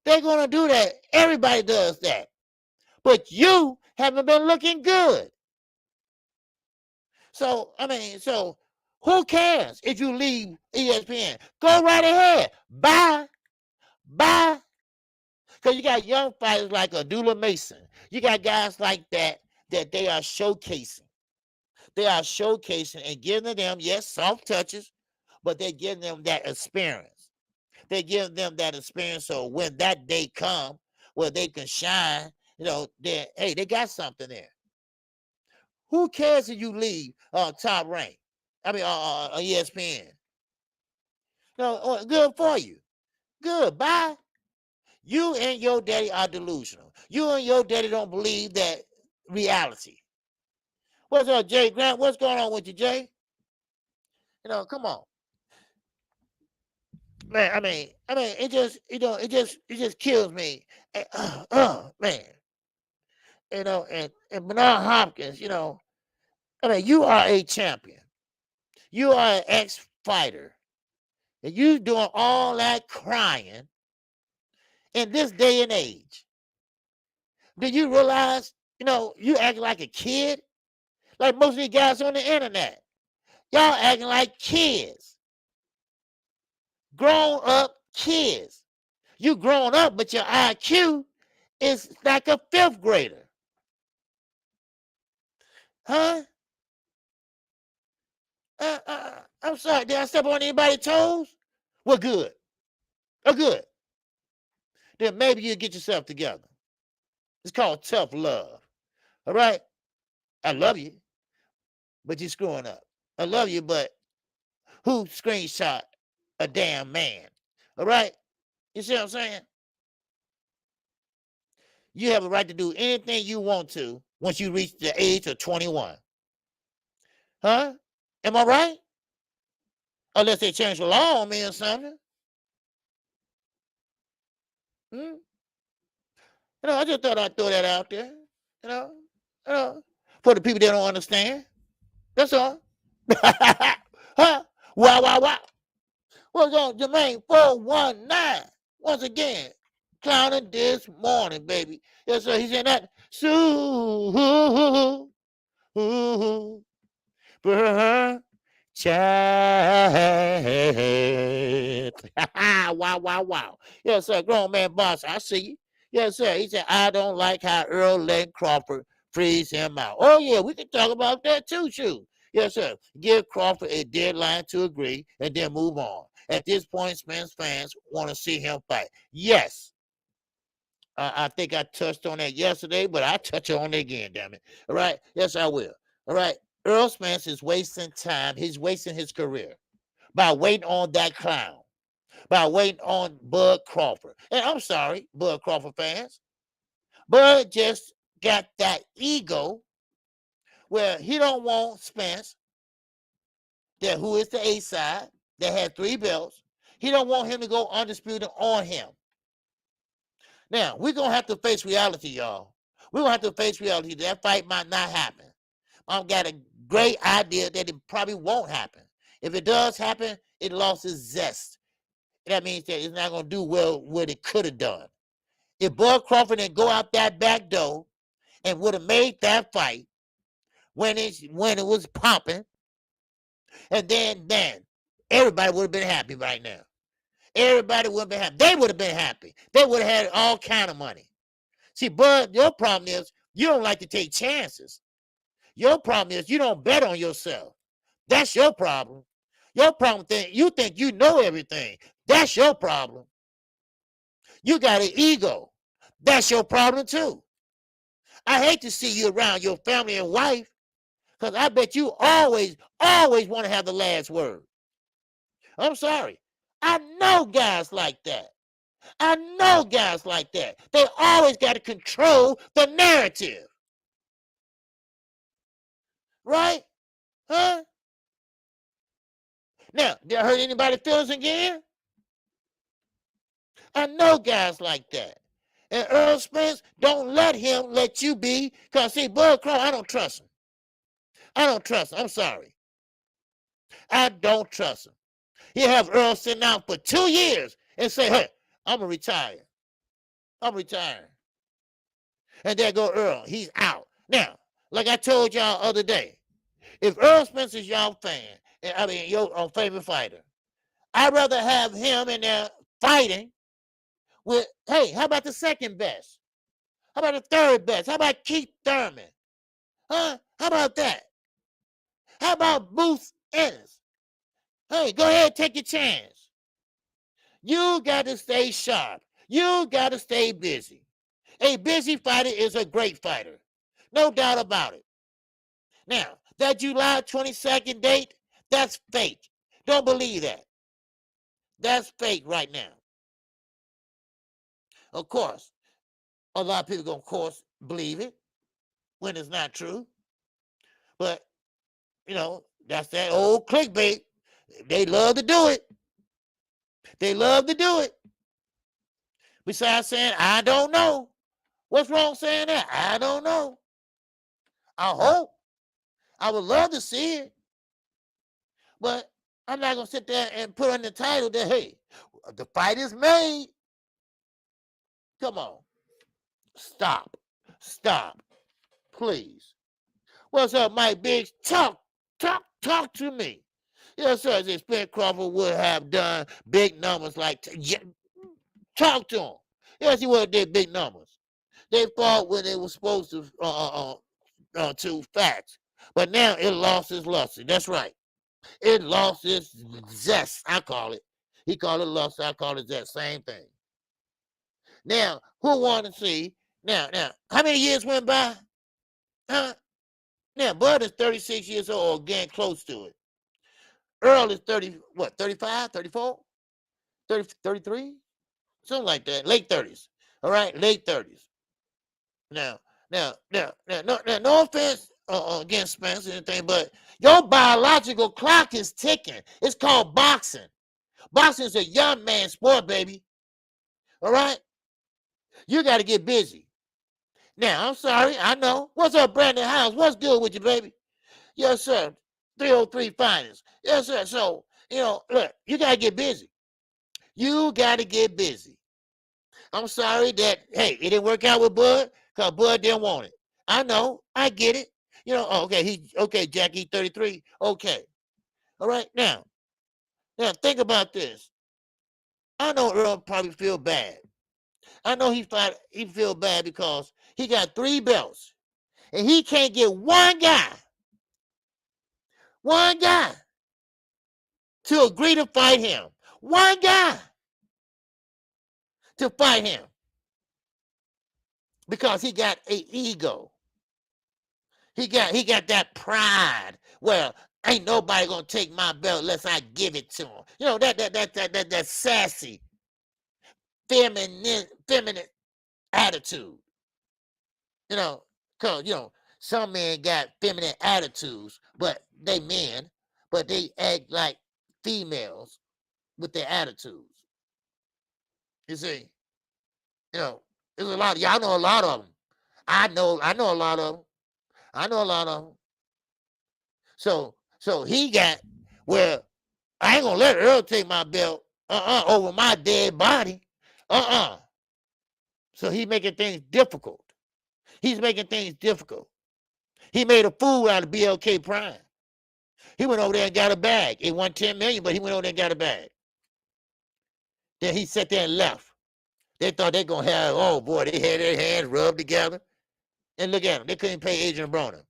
They're going to do that. Everybody does that. But you haven't been looking good. So, who cares if you leave ESPN? Go right ahead. Bye. Because you got young fighters like Adula Mason. You got guys like that they are showcasing. They are showcasing and giving them, yes, soft touches, but they're giving them that experience. They give them that experience so when that day comes where they can shine, they got something there. Who cares if you leave Top Rank? I mean, ESPN. No, good for you. Good, bye. You and your daddy are delusional. You and your daddy don't believe that reality. What's up, Jay Grant? What's going on with you, Jay? Come on. Man, I mean, it just kills me. Man. And Bernard Hopkins, you are a champion. You are an ex-fighter. And you doing all that crying in this day and age. Do you realize, you acting like a kid? Like most of these guys on the internet. Y'all acting like kids. Grown up kids. You grown up, but your IQ is like a 5th grader. Huh? I'm sorry. Did I step on anybody's toes? Well, good. Oh, good. Then maybe you get yourself together. It's called tough love. All right? I love you, but you're screwing up. I love you, but who screenshot a damn man? All right? You see what I'm saying? You have a right to do anything you want to once you reach the age of 21. Huh? Am I right? Unless they change the law on me or something. Hmm? I just thought I'd throw that out there. You know, for the people that don't understand. That's all. Huh? Wow, wow, wow. What's on Jermaine 419? Once again, clowning this morning, baby. Yes, sir. He's in that. Chat. Wow, wow, wow. Yes, sir. Grown man boss, I see you. Yes, sir. He said, I don't like how Earl let Crawford freeze him out. Oh, yeah, we can talk about that too, shoot. Yes, sir. Give Crawford a deadline to agree and then move on. At this point, Spence fans want to see him fight. Yes. I think I touched on that yesterday, but I'll touch on it again, damn it. All right? Yes, I will. All right? Earl Spence is wasting time. He's wasting his career by waiting on that clown, by waiting on Bud Crawford. And I'm sorry, Bud Crawford fans. Bud just got that ego where he don't want Spence, who is the A side, that had 3 belts. He don't want him to go undisputed on him. Now, we're going to have to face reality, y'all. We're going to have to face reality. That fight might not happen. I've got a great idea that it probably won't happen. If it does happen, it lost its zest. That means that it's not going to do well what it could have done. If Bud Crawford didn't go out that back door and would have made that fight when it was popping, and then everybody would have been happy right now. Everybody would have been happy. They would have been happy. They would have had all kind of money. See, Bud, your problem is you don't like to take chances. Your problem is you don't bet on yourself. That's your problem. Your problem is you think you know everything. That's your problem. You got an ego. That's your problem too. I hate to see you around your family and wife because I bet you always want to have the last word. I'm sorry. I know guys like that. I know guys like that. They always got to control the narrative. Right? Huh? Now, did I hurt anybody's feelings again? I know guys like that. And Earl Spence, don't let him let you be. Because, see, Bud Crawford, I don't trust him. I don't trust him. I'm sorry. I don't trust him. He'll have Earl sitting out for 2 years and say, hey, I'm going to retire. I'm retiring. And there go Earl. He's out. Now, like I told y'all other day, if Earl Spence is y'all fan, your favorite fighter, I'd rather have him in there fighting with, hey, how about the second best? How about the third best? How about Keith Thurman? Huh? How about that? How about Booth Ennis? Hey, go ahead, take your chance. You got to stay sharp. You got to stay busy. A busy fighter is a great fighter. No doubt about it. Now, that July 22nd date, that's fake. Don't believe that. That's fake right now. Of course, a lot of people going to, of course, believe it when it's not true. But, that's that old clickbait. They love to do it. They love to do it. Besides saying, I don't know. What's wrong saying that? I don't know. I hope. I would love to see it. But I'm not going to sit there and put on the title that, hey, the fight is made. Come on. Stop. Please. What's up, Mike Biggs? Talk to me. Yes, sir. As Spence Crawford would have done big numbers like, talk to him. Yes, he would have did big numbers. They fought when they were supposed to facts. But now it lost its luster. That's right. It lost its zest, I call it. He called it luster, I call it zest. Same thing. Now, who wanted to see? Now, how many years went by? Huh? Now, Bud is 36 years old, getting close to it. Earl is 35, 34, 30, 33? Something like that. Late 30s. All right, late 30s. Now, no offense against Spence or anything, but your biological clock is ticking. It's called boxing. Boxing is a young man's sport, baby. All right? You got to get busy. Now, I'm sorry. I know. What's up, Brandon House? What's good with you, baby? Yes, sir. 303 finals. Yes, sir. So, look, you got to get busy. You got to get busy. I'm sorry that, hey, it didn't work out with Bud because Bud didn't want it. I know. I get it. Okay, Jackie, 33. Okay. All right. Now, think about this. I know Earl probably feel bad. I know he feel bad because he got 3 belts and he can't get one guy to agree to fight him. One guy to fight him because he got an ego. He got that pride. Well, ain't nobody gonna take my belt unless I give it to him. That sassy, feminine attitude. Cause some men got feminine attitudes, but they men, but they act like females with their attitudes. You see, there's a lot of y'all know a lot of them. I know a lot of them. I know a lot of them. So he got, well, I ain't gonna let Earl take my belt over my dead body. So he's making things difficult. He's making things difficult. He made a fool out of BLK Prime. He went over there and got a bag. It won $10 million, but he went over there and got a bag. Then he sat there and left. They thought they gonna have, oh boy, they had their hands rubbed together. And look at them. They couldn't pay Adrian Broner.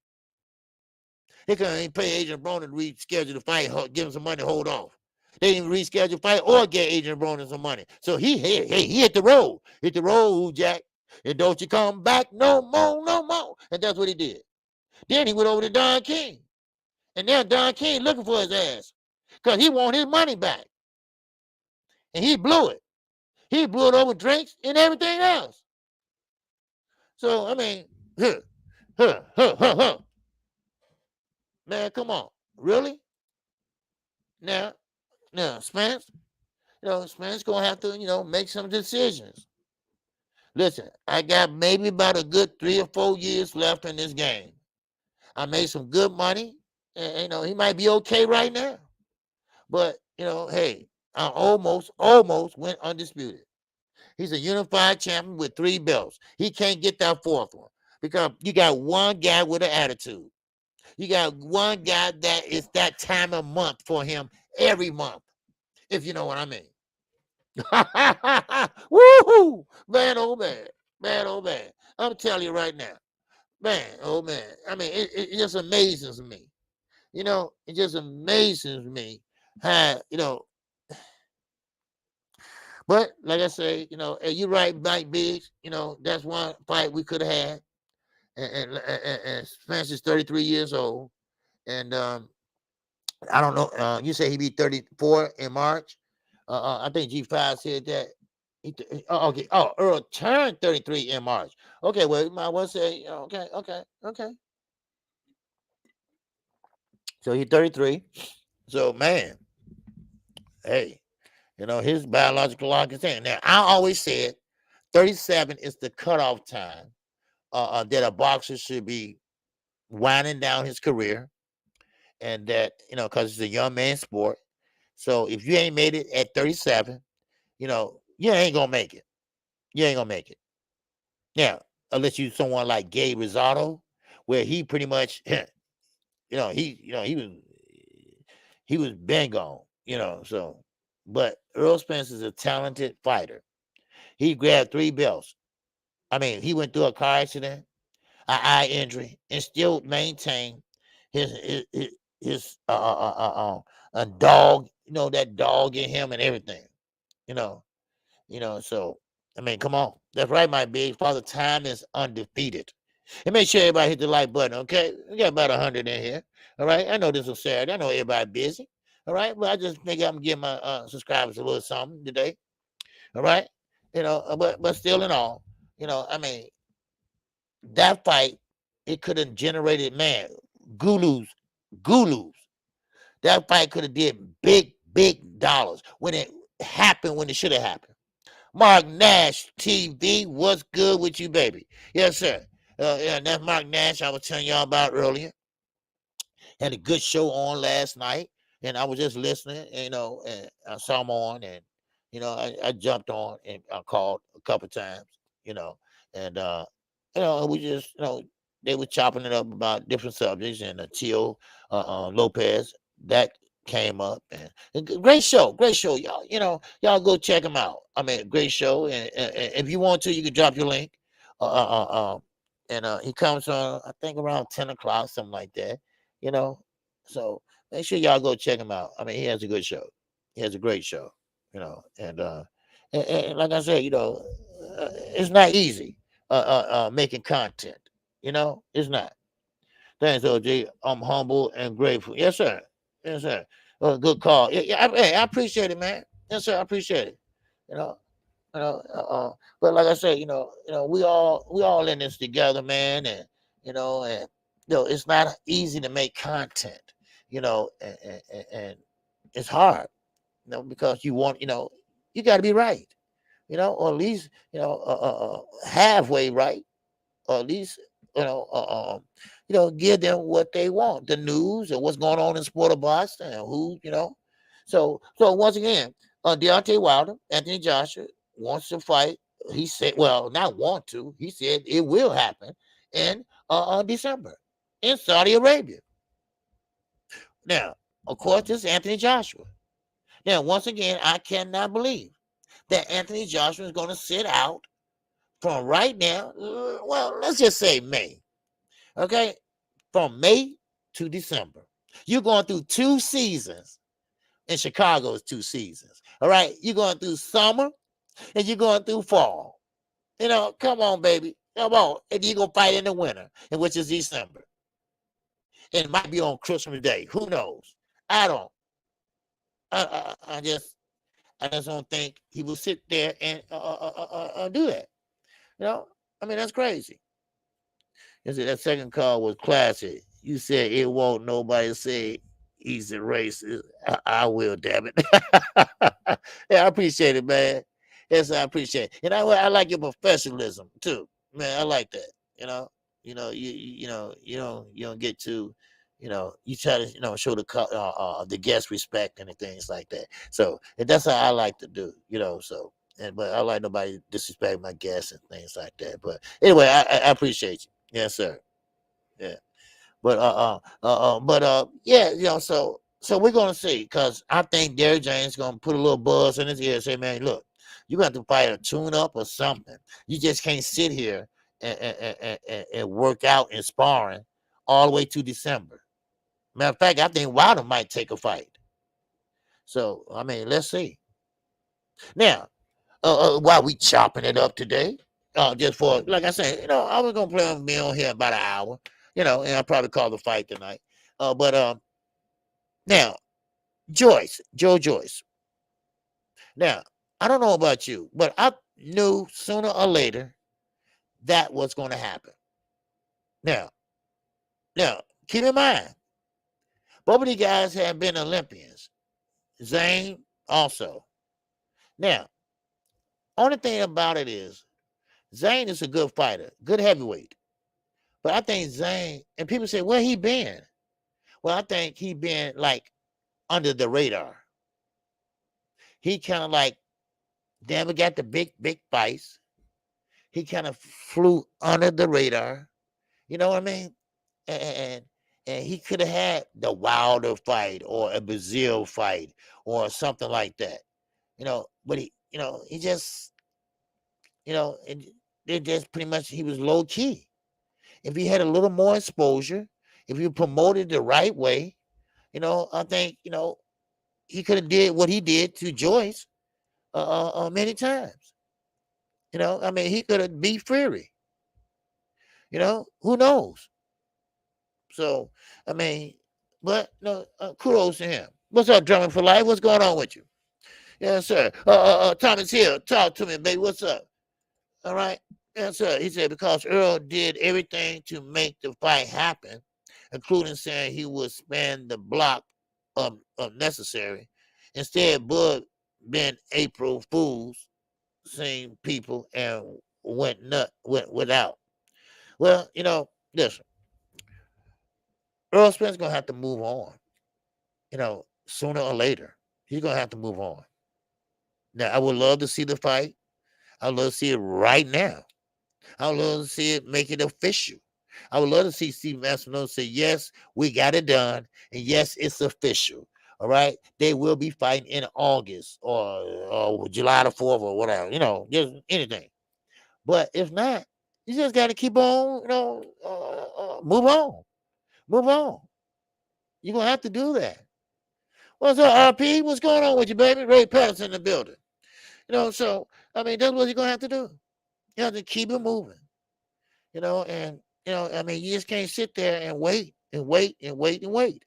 They couldn't even pay Adrian Broner to reschedule the fight, give him some money, hold off. They didn't reschedule the fight or get Adrian Broner some money. So he hit the road. Hit the road, Jack. And don't you come back no more. And that's what he did. Then he went over to Don King. And now Don King looking for his ass. Because he want his money back. And he blew it. He blew it over drinks and everything else. So, I mean, man, come on. Really? Now, Spence, Spence going to have to, make some decisions. Listen, I got maybe about a good 3 or 4 years left in this game. I made some good money. And, he might be okay right now. But, hey, I almost went undisputed. He's a unified champion with 3 belts. He can't get that 4th one because you got one guy with an attitude. You got one guy that is that time of month for him every month, if you know what I mean. Woohoo! Man, oh man. Man, oh man. I'm telling you right now. Man, oh man. I mean, it just amazes me. It just amazes me how, but like I say, you're right, Mike Biggs. That's one fight we could have had. And Spence is 33 years old. And I don't know. You say he be 34 in March. I think G5 said that. Okay. Oh, Earl turned 33 in March. Okay, well, you might well say, okay. So he's 33. So, man, hey, his biological clock is saying. Now, I always said 37 is the cutoff time that a boxer should be winding down his career. And that, because it's a young man's sport. So if you ain't made it at 37, you ain't going to make it. You ain't going to make it. Now, unless you someone like Gabe Rosado, where he pretty much, he was bang on, so. But Earl Spence is a talented fighter. He grabbed 3 belts. I mean, he went through a car accident, an eye injury, and still maintained his a dog, that dog in him and everything, you know, so I mean, come on. That's right, my big father. Time is undefeated. And make sure everybody hit the like button, okay? We got about 100 in here. All right. I know this is Saturday. I know everybody busy. All right. But I just think I'm gonna give my subscribers a little something today. All right. But still in all, I mean, that fight, it could have generated, man, gulus, gulus. That fight could have did big dollars when it happened, when it should have happened. Mark Nash TV, what's good with you, baby? Yes, sir. Yeah, that's Mark Nash I was telling y'all about earlier. Had a good show on last night, and I was just listening, and I saw him on, and I jumped on and I called a couple times, and we just, they were chopping it up about different subjects, and Teo Lopez that came up, and great show, y'all. Y'all go check him out. I mean, great show, and if you want to, you can drop your link. And he comes on, I think around 10 o'clock, something like that. So make sure y'all go check him out. I mean, he has a good show. He has a great show. And like I said, it's not easy making content. It's not. Thanks, OG. I'm humble and grateful. Yes, sir. Yes, sir. Good call. Yeah, I appreciate it, man. Yes, sir. I appreciate it. You know, but like I said, we all in this together, man, and it's not easy to make content, and it's hard, because you want, you got to be right, or at least, halfway right, or at least, give them what they want, the news and what's going on in sport of Boston, and who, So once again, Deontay Wilder, Anthony Joshua wants to fight. He said, well, not want to. He said it will happen in December in Saudi Arabia. Now, of course, this is Anthony Joshua. Now, once again, I cannot believe that Anthony Joshua is going to sit out from right now. Well, let's just say May. Okay, from May to December. You're going through 2 seasons. In Chicago, it's 2 seasons. All right, you're going through summer and you're going through fall. Come on, baby. Come on. And you're going to fight in the winter, which is December. And it might be on Christmas Day. Who knows? I don't. I just don't think he will sit there and do that. I mean, that's crazy. You see, that second call was classic. You said it won't nobody say he's a racist. I will, damn it. Yeah, I appreciate it, man. Yes, I appreciate it. And I like your professionalism too, man. I like that. You don't get to, you try to, show the guest respect and things like that. So and that's how I like to do, So, but I like nobody disrespect my guests and things like that. But anyway, I appreciate you. Yes, sir. Yeah. But yeah, so we're gonna see, because I think Derrick James gonna put a little buzz in his ear and say, man, look, you got to fight a tune up or something. You just can't sit here and work out and sparring all the way to December. Matter of fact, I think Wilder might take a fight. So I mean, let's see. Now, while we chopping it up today, just for, like I said, I was gonna play with me on here about an hour, and I'll probably call the fight tonight. But now, Joe Joyce. Now, I don't know about you, but I knew sooner or later that was going to happen. Now, keep in mind, both of these guys have been Olympians. Zane also. Now, only thing about it is, Zane is a good fighter, good heavyweight. But I think Zane, and people say, where he been? Well, I think he been like under the radar. He kind of like never got the big fights. He kind of flew under the radar. You know what I mean? And he could have had the Wilder fight or a Brazil fight or something like that. But he just, it just pretty much, he was low key. If he had a little more exposure if you promoted the right way, I think, he could have did what he did to Joyce many times. I mean, he could have beat Fury. Who knows? So, I mean, but no, kudos to him. What's up, Drummond for Life? What's going on with you? Yes, sir. Thomas Hill, talk to me, baby. What's up? All right. Yes, sir. He said because Earl did everything to make the fight happen, including saying he would spend the block of necessary. Instead, Bud been April Fools, seeing people and went without. Well, listen, Earl Spence gonna have to move on. Sooner or later, he's gonna have to move on. Now, I would love to see the fight. I'd love to see it right now. I would love to see it make it official. I would love to see Steve Massimiliano say, yes, we got it done. And yes, it's official. All right. They will be fighting in August or July the 4th or whatever, just anything. But if not, you just got to keep on, move on. Move on. You're going to have to do that. What's up, RP? What's going on with you, baby? Ray Patterson in the building. So, I mean, that's what you're going to have to do. You have to keep it moving, and, I mean, you just can't sit there and wait and wait and wait and wait.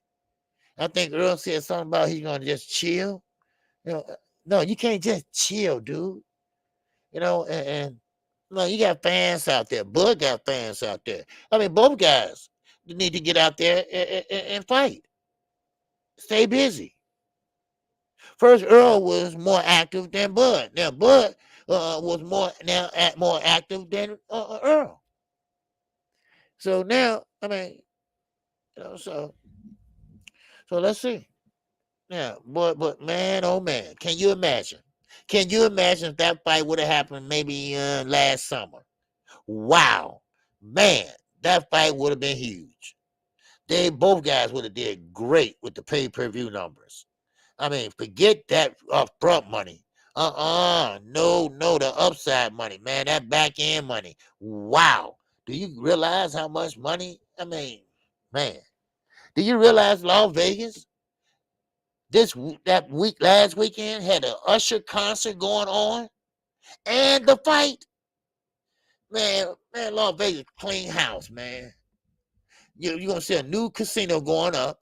I think Earl said something about he's going to just chill. No, you can't just chill, dude. And no, you got fans out there. Bud got fans out there. I mean, both guys need to get out there and fight. Stay busy. First, Earl was more active than Bud. Now, Bud was more active than Earl. So now, I mean, so let's see. Yeah, but man, oh man, can you imagine? Can you imagine if that fight would have happened maybe last summer? Wow, man, that fight would have been huge. Both guys would have did great with the pay-per-view numbers. I mean, forget that upfront money. No, the upside money, man, that back end money. Wow. Do you realize how much money? I mean, man, do you realize Las Vegas last weekend had an Usher concert going on and the fight? Man, Las Vegas clean house, man. You're gonna see a new casino going up.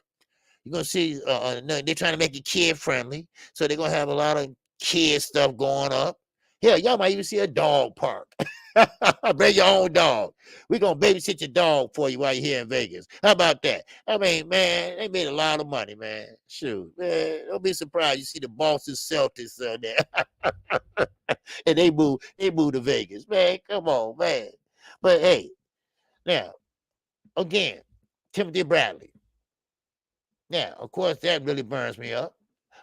You're going to see they're trying to make it kid-friendly. So they're going to have a lot of kid stuff going up. Hell, y'all might even see a dog park. Bring your own dog. We're going to babysit your dog for you while you're here in Vegas. How about that? I mean, man, they made a lot of money, man. Shoot, man, don't be surprised. You see the Boston Celtics there. And they moved to Vegas. Man, come on, man. But, hey, now, again, Timothy Bradley. Now, of course, that really burns me up.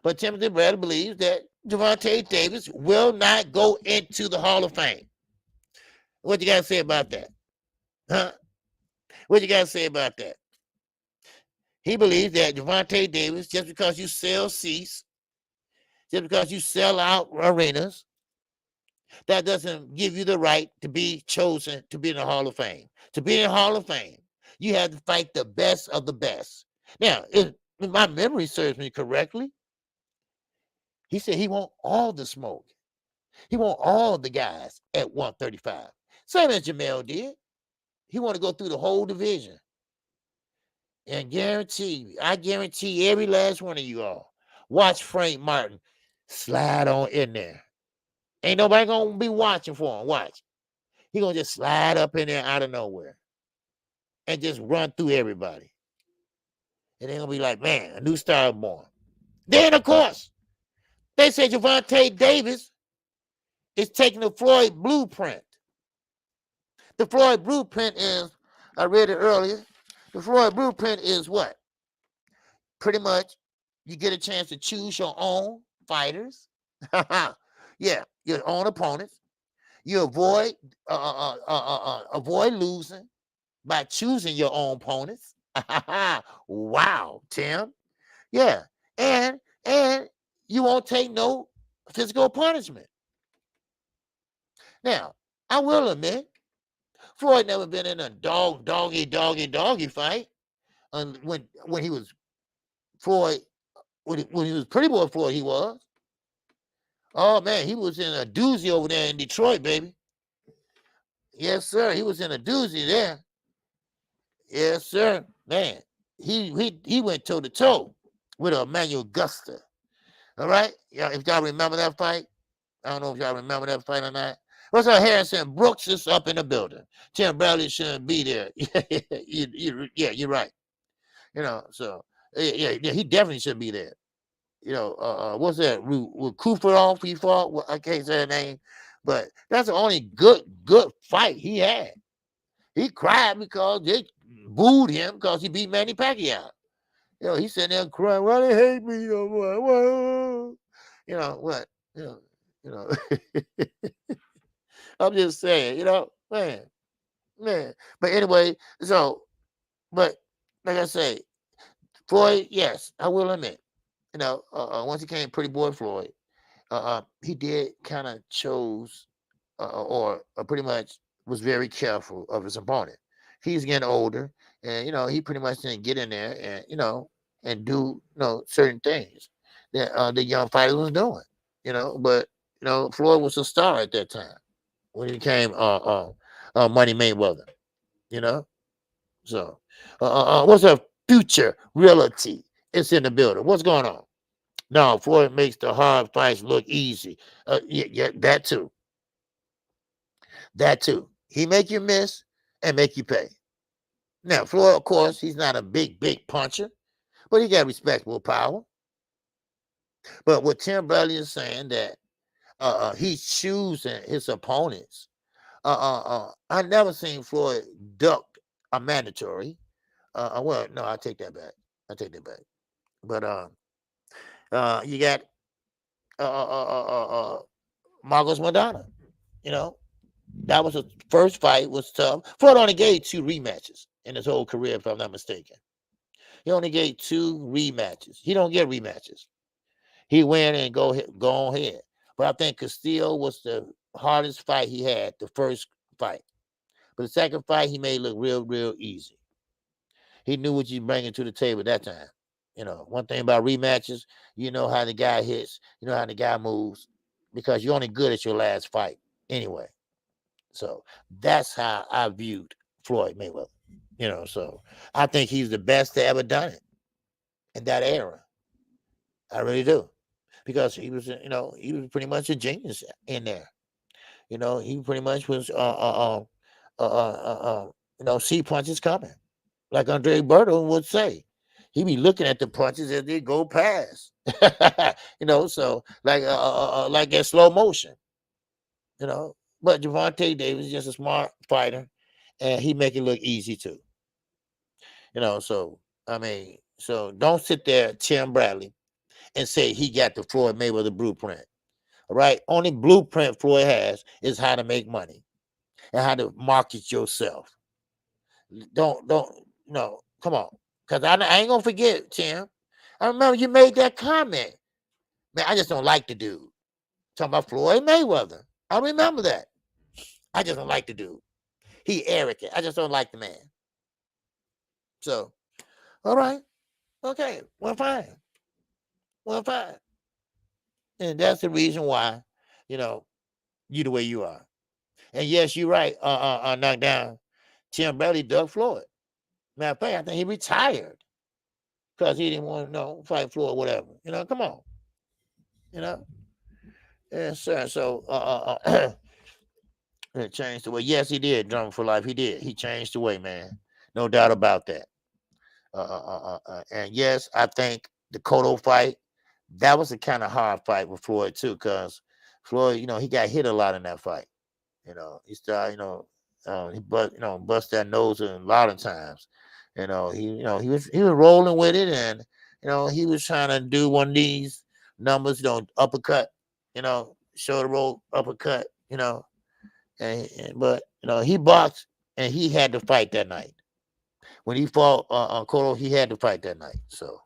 But Timothy Bradley believes that Gervonta Davis will not go into the Hall of Fame. What you got to say about that? Huh? What you got to say about that? He believes that Gervonta Davis, just because you sell seats, just because you sell out arenas, that doesn't give you the right to be chosen to be in the Hall of Fame. To be in the Hall of Fame, you have to fight the best of the best. Now, if my memory serves me correctly, he said he want all the smoke. He want all the guys at 135. Same as Jamel did. He want to go through the whole division. And I guarantee every last one of you all, watch Frank Martin slide on in there. Ain't nobody going to be watching for him. Watch. He going to just slide up in there out of nowhere and just run through everybody. And they're going to be like, man, a new star born. Then, of course, they say Gervonta Davis is taking the Floyd blueprint. The Floyd blueprint is, I read it earlier, the Floyd blueprint is what? Pretty much, you get a chance to choose your own fighters. Yeah, your own opponents. You avoid losing by choosing your own opponents. Wow, Tim. Yeah, and you won't take no physical punishment. Now, I will admit, Floyd never been in a doggy fight. when he was Floyd, when he was Pretty Boy Floyd, he was. Oh man, he was in a doozy over there in Detroit, baby. Yes, sir. He was in a doozy there. Yes, sir. Man, he went toe to toe with Emmanuel Guster. All right. Yeah, if y'all remember that fight, I don't know if y'all remember that fight or not. What's up, Harrison Brooks is up in the building. Tim Bradley shouldn't be there. Yeah, you're right. So yeah, he definitely should be there. What's that? With Crawford he fought. Well, I can't say the name, but that's the only good fight he had. He cried because they booed him because he beat Manny Pacquiao. He sitting there crying, why they hate me? Whoa. What? You know. I'm just saying, man. But anyway, but like I say, Floyd, yes, I will admit, once he came Pretty Boy Floyd, he did kind of chose or pretty much was very careful of his opponent. He's getting older, and he pretty much didn't get in there and do certain things that the young fighter was doing. But Floyd was a star at that time when he became Money Mayweather. So what's a future reality? It's in the building. What's going on? No, Floyd makes the hard fights look easy. Yeah, that too. That too. He make you miss and make you pay. Now, Floyd, of course, he's not a big puncher, but he got respectable power. But what Tim Bradley is saying that he's choosing his opponents. I never seen Floyd duck a mandatory. Well, no, I take that back. But you got Marcos Madonna. That was the first fight was tough. Floyd only gave 2 rematches in his whole career, if I'm not mistaken. He only gave 2 rematches. He don't get rematches. He win and go on ahead. But I think Castillo was the hardest fight he had, the first fight. But the second fight, he made it look real easy. He knew what you bringing to the table that time. One thing about rematches, you know how the guy hits, you know how the guy moves, because you're only good at your last fight anyway. So that's how I viewed Floyd Mayweather. So I think he's the best to ever done it in that era. I really do. Because he was pretty much a genius in there. He pretty much was see punches coming. Like Andre Berto would say. He be looking at the punches as they go past. So like in slow motion. But Gervonta Davis is just a smart fighter, and he make it look easy too. So don't sit there, Tim Bradley, and say he got the Floyd Mayweather blueprint. All right, only blueprint Floyd has is how to make money and how to market yourself. Don't come on, because I ain't gonna forget, Tim. I remember you made that comment. Man, I just don't like the dude. Talking about Floyd Mayweather. I remember that. I just don't like the dude. He arrogant. I just don't like the man. So, all right. Okay. Well, fine. And that's the reason why, you the way you are. And yes, you're right. Knocked down Tim Bradley, Doug Floyd. Matter of fact, I think he retired because he didn't want to fight Floyd, whatever. Come on. Yes, sir. So it changed the way. Yes, he did. Drummer for life. He did. He changed the way, man. No doubt about that. And yes, I think the Cotto fight, that was a kind of hard fight with Floyd too, because Floyd, he got hit a lot in that fight. He started, he bust that nose a lot of times. He was rolling with it, and he was trying to do one of these numbers, uppercut, shoulder roll uppercut, but he boxed and he had to fight that night. When he fought Cotto, he had to fight that night. So,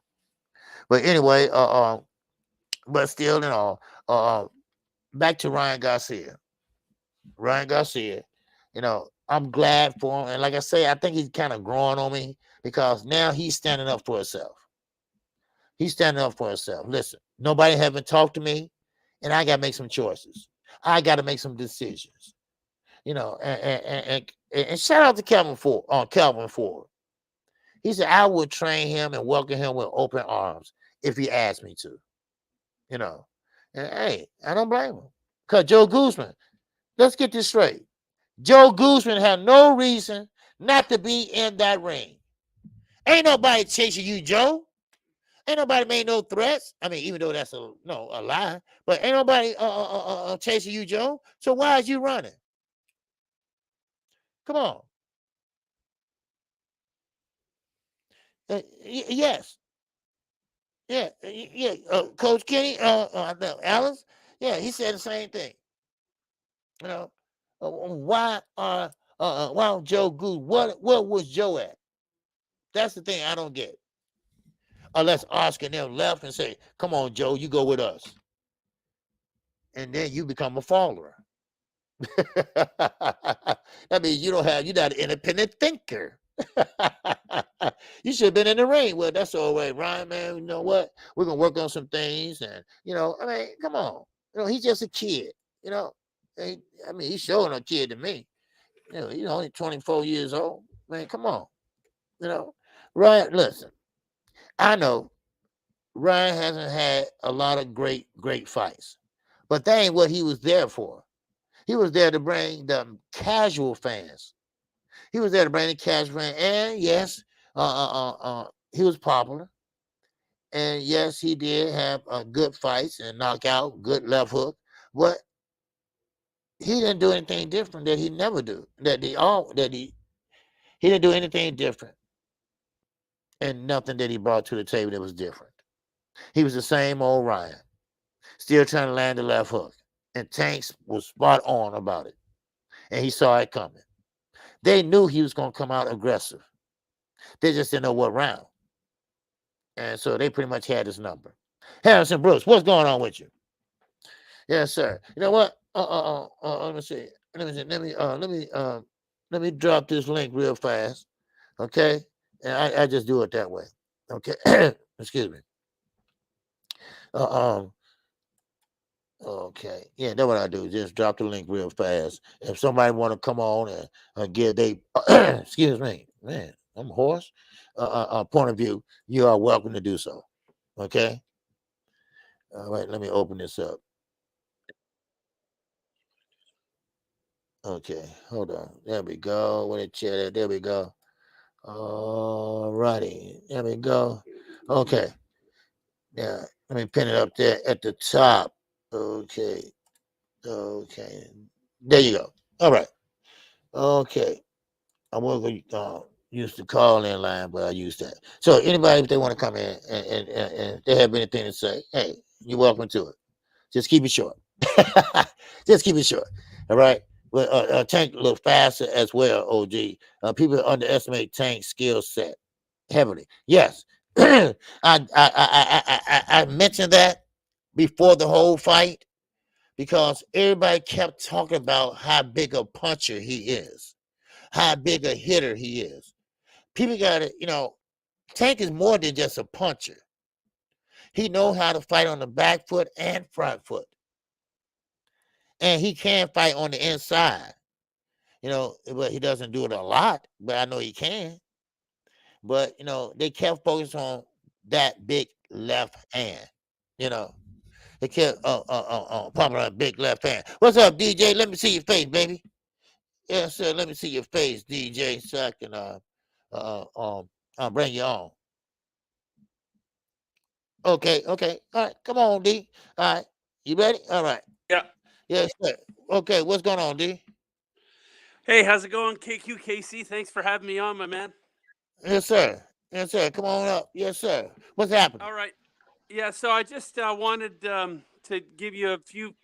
but anyway, but still, back to Ryan Garcia. I'm glad for him, and like I say, I think he's kind of growing on me because now he's standing up for himself. He's standing up for himself. Listen, nobody haven't talked to me, and I got to make some choices. I got to make some decisions. And shout out to Calvin Ford. He said, I would train him and welcome him with open arms if he asked me to. And hey, I don't blame him. Because Joe Guzman, let's get this straight. Joe Guzman had no reason not to be in that ring. Ain't nobody chasing you, Joe. Ain't nobody made no threats. I mean, even though that's a lie, but ain't nobody chasing you, Joe. So why is you running? Come on. Yes. Yeah. Yeah. Coach Kenny, Alice. Yeah, he said the same thing. Why Joe Goose? What was Joe at? That's the thing I don't get. Unless Oscar and them left and say, "Come on, Joe, you go with us," and then you become a follower. That means you're not an independent thinker. You should have been in the ring. Well, that's all right, Ryan, man. You know what? We're gonna work on some things, and I mean, come on. He's just a kid. He's showing a kid to me. He's only 24 years old. Man, come on. Ryan, listen. I know Ryan hasn't had a lot of great fights, but that ain't what he was there for. He was there to bring the casual fans. He was there to bring the casual fans, and yes, he was popular, and yes, he did have good fights and knockout, good left hook, but he didn't do anything different that he never do. He didn't do anything different, and nothing that he brought to the table that was different. He was the same old Ryan, still trying to land the left hook, and Tanks was spot on about it, and he saw it coming. They knew he was going to come out aggressive. They just didn't know what round, and so they pretty much had his number. Harrison Brooks, what's going on with you? Yes, sir. You know what? Let me see. Let me drop this link real fast. Okay, and I just do it that way. Okay, excuse me. Okay, yeah, that's what I do. Just drop the link real fast. If somebody want to come on and give they, excuse me, man, I'm hoarse. Point of view, you are welcome to do so. Okay. All right, let me open this up. Okay, hold on. There we go. Where the chat at? There we go. All righty. There we go. Okay. Yeah, let me pin it up there at the top. Okay. Okay. There you go. All right. Okay. I wasn't going to use the call in line, but I use that. So anybody, if they want to come in and they have anything to say, hey, you're welcome to it. Just keep it short. Just keep it short. All right. Well, Tank a little faster as well, OG. People underestimate Tank's skill set heavily. Yes. I mentioned that before the whole fight because everybody kept talking about how big a puncher he is, how big a hitter he is. People got to, Tank is more than just a puncher. He knows how to fight on the back foot and front foot. And he can fight on the inside, but he doesn't do it a lot, but I know he can. But, they kept focusing on that big left hand, They kept pumping on a big left hand. What's up, DJ? Let me see your face, baby. Yes, sir. Let me see your face, DJ, so I can I'll bring you on. Okay. All right. Come on, D. All right. You ready? All right. Yeah. Yes, sir. Okay, what's going on, D? Hey, how's it going, KQKC? Thanks for having me on, my man. Yes, sir. Yes, sir. Come on up. Yes, sir. What's happening? All right. Yeah, so I just wanted to give you a few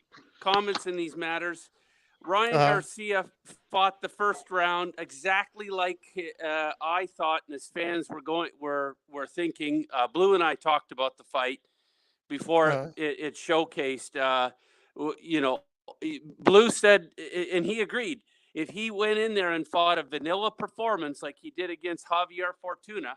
comments in these matters. Ryan Garcia fought the first round exactly like I thought, and his fans were thinking. Blue and I talked about the fight before it showcased. Blue said, and he agreed. if he went in there and fought a vanilla performance like he did against Javier Fortuna,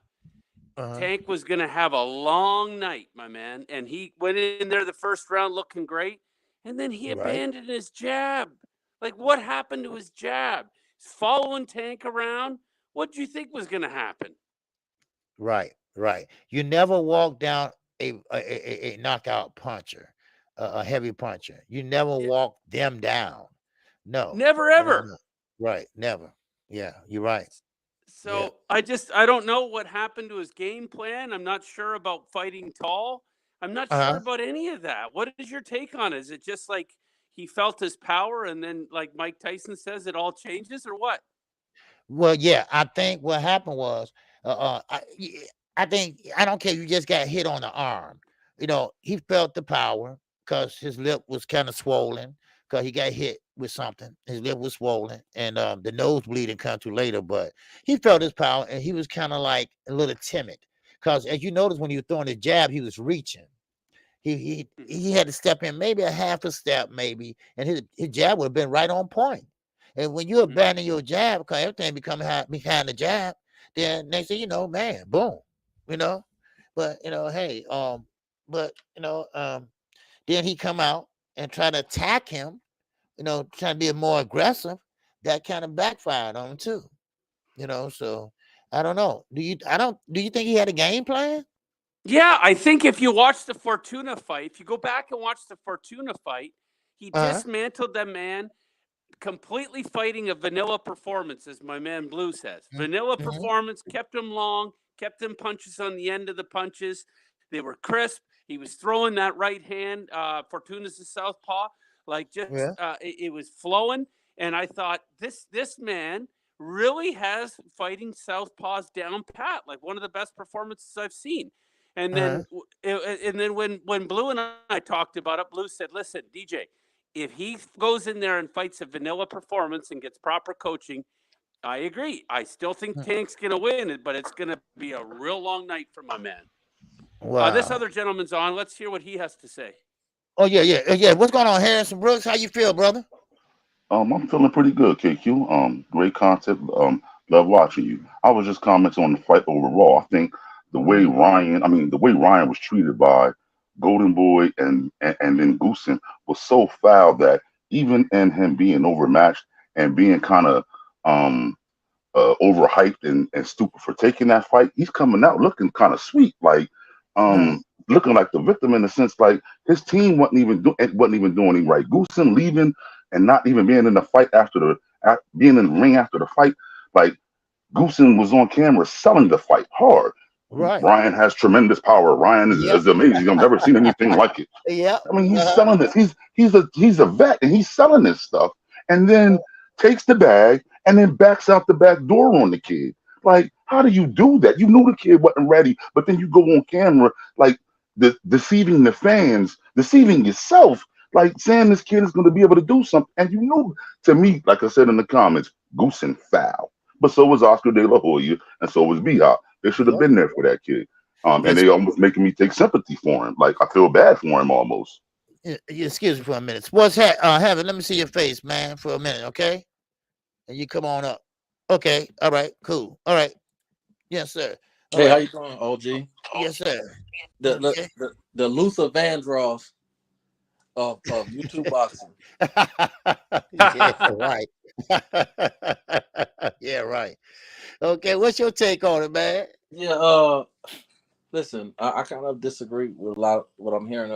Tank was going to have a long night, my man. And he went in there the first round looking great, and then he abandoned his jab. Like, what happened to his jab? He's following Tank around. What do you think was going to happen? Right. You never walk down a knockout puncher, a heavy puncher. You never walk them down. No. Never, ever. No. Right. Never. Yeah, you're right. So I don't know what happened to his game plan. I'm not sure about fighting tall. I'm not sure about any of that. What is your take on it? Is it just like he felt his power and then, like Mike Tyson says, it all changes, or what? Well, yeah, I think what happened was, I think, I don't care, you just got hit on the arm. He felt the power because his lip was kind of swollen because he got hit with something. His lip was swollen, and the nose bleeding come to later, but he felt his power, and he was kind of like a little timid because, as you notice, when he was throwing the jab, he was reaching. He had to step in maybe a half a step, maybe, and his jab would have been right on point. And when you abandon your jab, because everything become behind the jab, then next thing you know, man, boom, But hey, then he come out and try to attack him, trying to be more aggressive. That kind of backfired on him too, So I don't know. Do you think he had a game plan? Yeah, I think if you watch the Fortuna fight, if you go back and watch the Fortuna fight, he dismantled that man, completely fighting a vanilla performance, as my man Blue says. Vanilla performance, kept him long, kept him punches on the end of the punches. They were crisp. He was throwing that right hand. Fortuna's a southpaw. It was flowing. And I thought, this man really has fighting southpaws down pat, like one of the best performances I've seen. And then when Blue and I talked about it, Blue said, listen, DJ, if he goes in there and fights a vanilla performance and gets proper coaching, I agree. I still think Tank's going to win it, but it's going to be a real long night for my man. Wow. This other gentleman's on. Let's hear what he has to say. Oh, yeah. What's going on, Harrison Brooks? How you feel, brother? I'm feeling pretty good, KQ. Great content. Love watching you. I was just commenting on the fight overall. I think the way Ryan was treated by Golden Boy and then Goosen was so foul that even in him being overmatched and being kind of overhyped and stupid for taking that fight, he's coming out looking kind of sweet, like looking like the victim in the sense like his team wasn't even doing him right. Goosen leaving and not even being in the fight being in the ring after the fight, like Goosen was on camera selling the fight hard. Right. Ryan has tremendous power. Ryan is amazing. I've never seen anything like it. Yeah. I mean, he's selling this. He's a vet and he's selling this stuff, and then takes the bag and then backs out the back door on the kid. Like, how do you do that? You knew the kid wasn't ready, but then you go on camera like deceiving the fans, deceiving yourself, like saying this kid is going to be able to do something. And you know, to me, like I said in the comments, Goosen foul. But so was Oscar De La Hoya, and so was B-Hop. They should have been there for that kid. And they almost making me take sympathy for him. Like, I feel bad for him almost. Excuse me for a minute. What's Heaven? Let me see your face, man, for a minute, okay? And you come on up. Okay. All right. Cool. All right. Yes, sir. Hey, how you doing, OG? Yes, sir. The Luther Vandross of YouTube boxing. Yeah, right. Yeah, right. Okay, what's your take on it, man? Yeah, listen, I kind of disagree with a lot of what I'm hearing.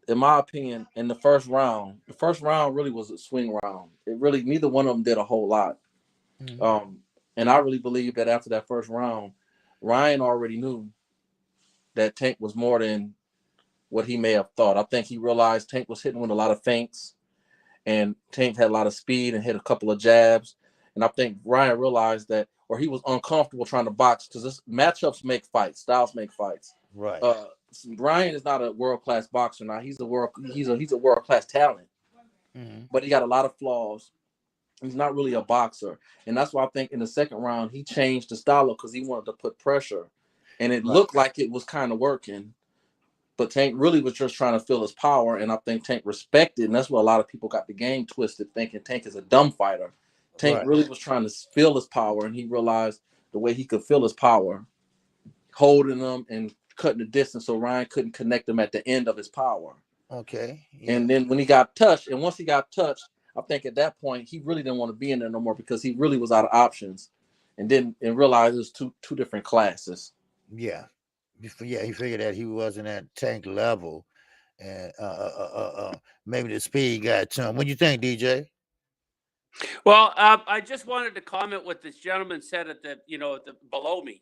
In my opinion, in the first round really was a swing round. It really, neither one of them did a whole lot. And I really believe that after that first round, Ryan already knew that Tank was more than what he may have thought. I think he realized Tank was hitting with a lot of feints, and Tank had a lot of speed and hit a couple of jabs. And I think Ryan realized that, or he was uncomfortable trying to box, because this matchups make fights, styles make fights. Right. Ryan is not a world-class boxer now. He's a world-class talent, but he got a lot of flaws. He's not really a boxer, and that's why I think in the second round he changed the style because he wanted to put pressure, and it looked like it was kind of working. But Tank really was just trying to feel his power, and I think Tank respected, and that's where a lot of people got the game twisted, thinking Tank is a dumb fighter. Tank Right. really was trying to feel his power, and he realized the way he could feel his power, holding him and cutting the distance so Ryan couldn't connect him at the end of his power. Okay. Yeah. And then when he got touched, and once he got touched, I think at that point he really didn't want to be in there no more because he really was out of options, and realized it was two different classes. Yeah. He figured that he wasn't at Tank level, and maybe the speed got to him. What do you think, DJ? Well, I just wanted to comment what this gentleman said at the below me.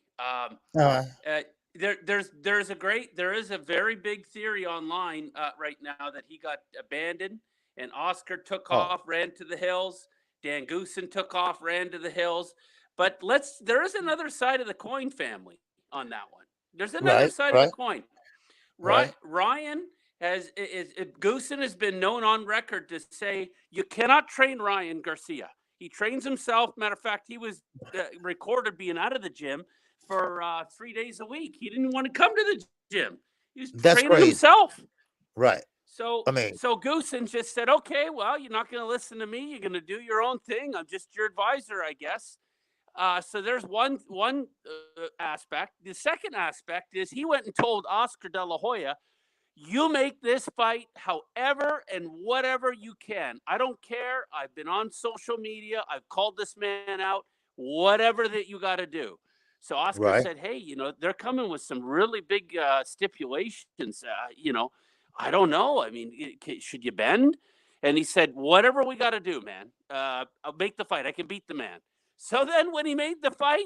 There is a very big theory online right now that he got abandoned, and Oscar took off, ran to the hills. Dan Goosen took off, ran to the hills. But there is another side of the coin, family, on that one. There's another side of the coin. Ryan Goosen has been known on record to say you cannot train Ryan Garcia. He trains himself. Matter of fact, he was recorded being out of the gym for 3 days a week. He didn't want to come to the gym. He was training himself. Right. So Goosen just said, okay, well, you're not going to listen to me. You're going to do your own thing. I'm just your advisor, I guess. So there's one aspect. The second aspect is he went and told Oscar De La Hoya, you make this fight however and whatever you can. I don't care. I've been on social media. I've called this man out. Whatever that you got to do. So Oscar said, hey, they're coming with some really big stipulations. I don't know. I mean, should you bend? And he said, whatever we got to do, man. I'll make the fight. I can beat the man. So then when he made the fight,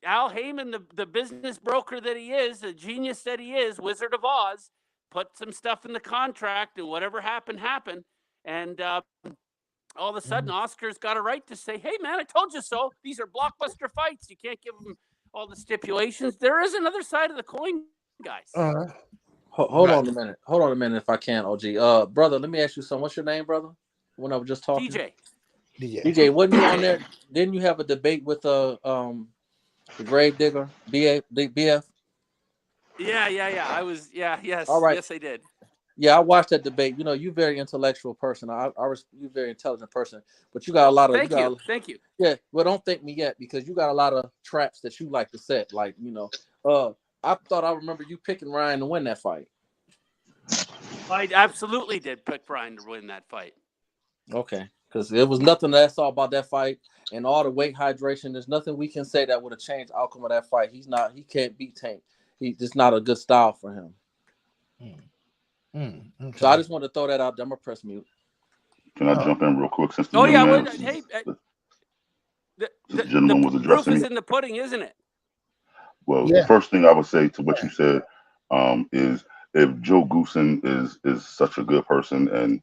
Al Heyman, the business broker that he is, the genius that he is, Wizard of Oz, put some stuff in the contract, and whatever happened. And all of a sudden, Oscar's got a right to say, hey, man, I told you so. These are blockbuster fights. You can't give them all the stipulations. There is another side of the coin, guys. Hold on a minute if I can, OG. Brother, let me ask you something. What's your name, brother? When I was just talking? DJ, wasn't you on there? Didn't you have a debate with the grave digger, BF? Yeah. I was. Yes. All right. Yes, I did. Yeah, I watched that debate. You're a very intellectual person. You're a very intelligent person, but you got a lot of. Thank you. Yeah, well, don't thank me yet because you got a lot of traps that you like to set. Like, I thought I remember you picking Ryan to win that fight. I absolutely did pick Ryan to win that fight. Okay, because there was nothing that I saw about that fight and all the weight hydration. There's nothing we can say that would have changed the outcome of that fight. He can't beat Tank. He's just not a good style for him. Okay. So I just wanted to throw that out there. I'm going to press mute. Can I jump in real quick? Since the gentleman was addressing proof is in the pudding, isn't it? Well, the first thing I would say to what you said is if Joe Goosen is such a good person and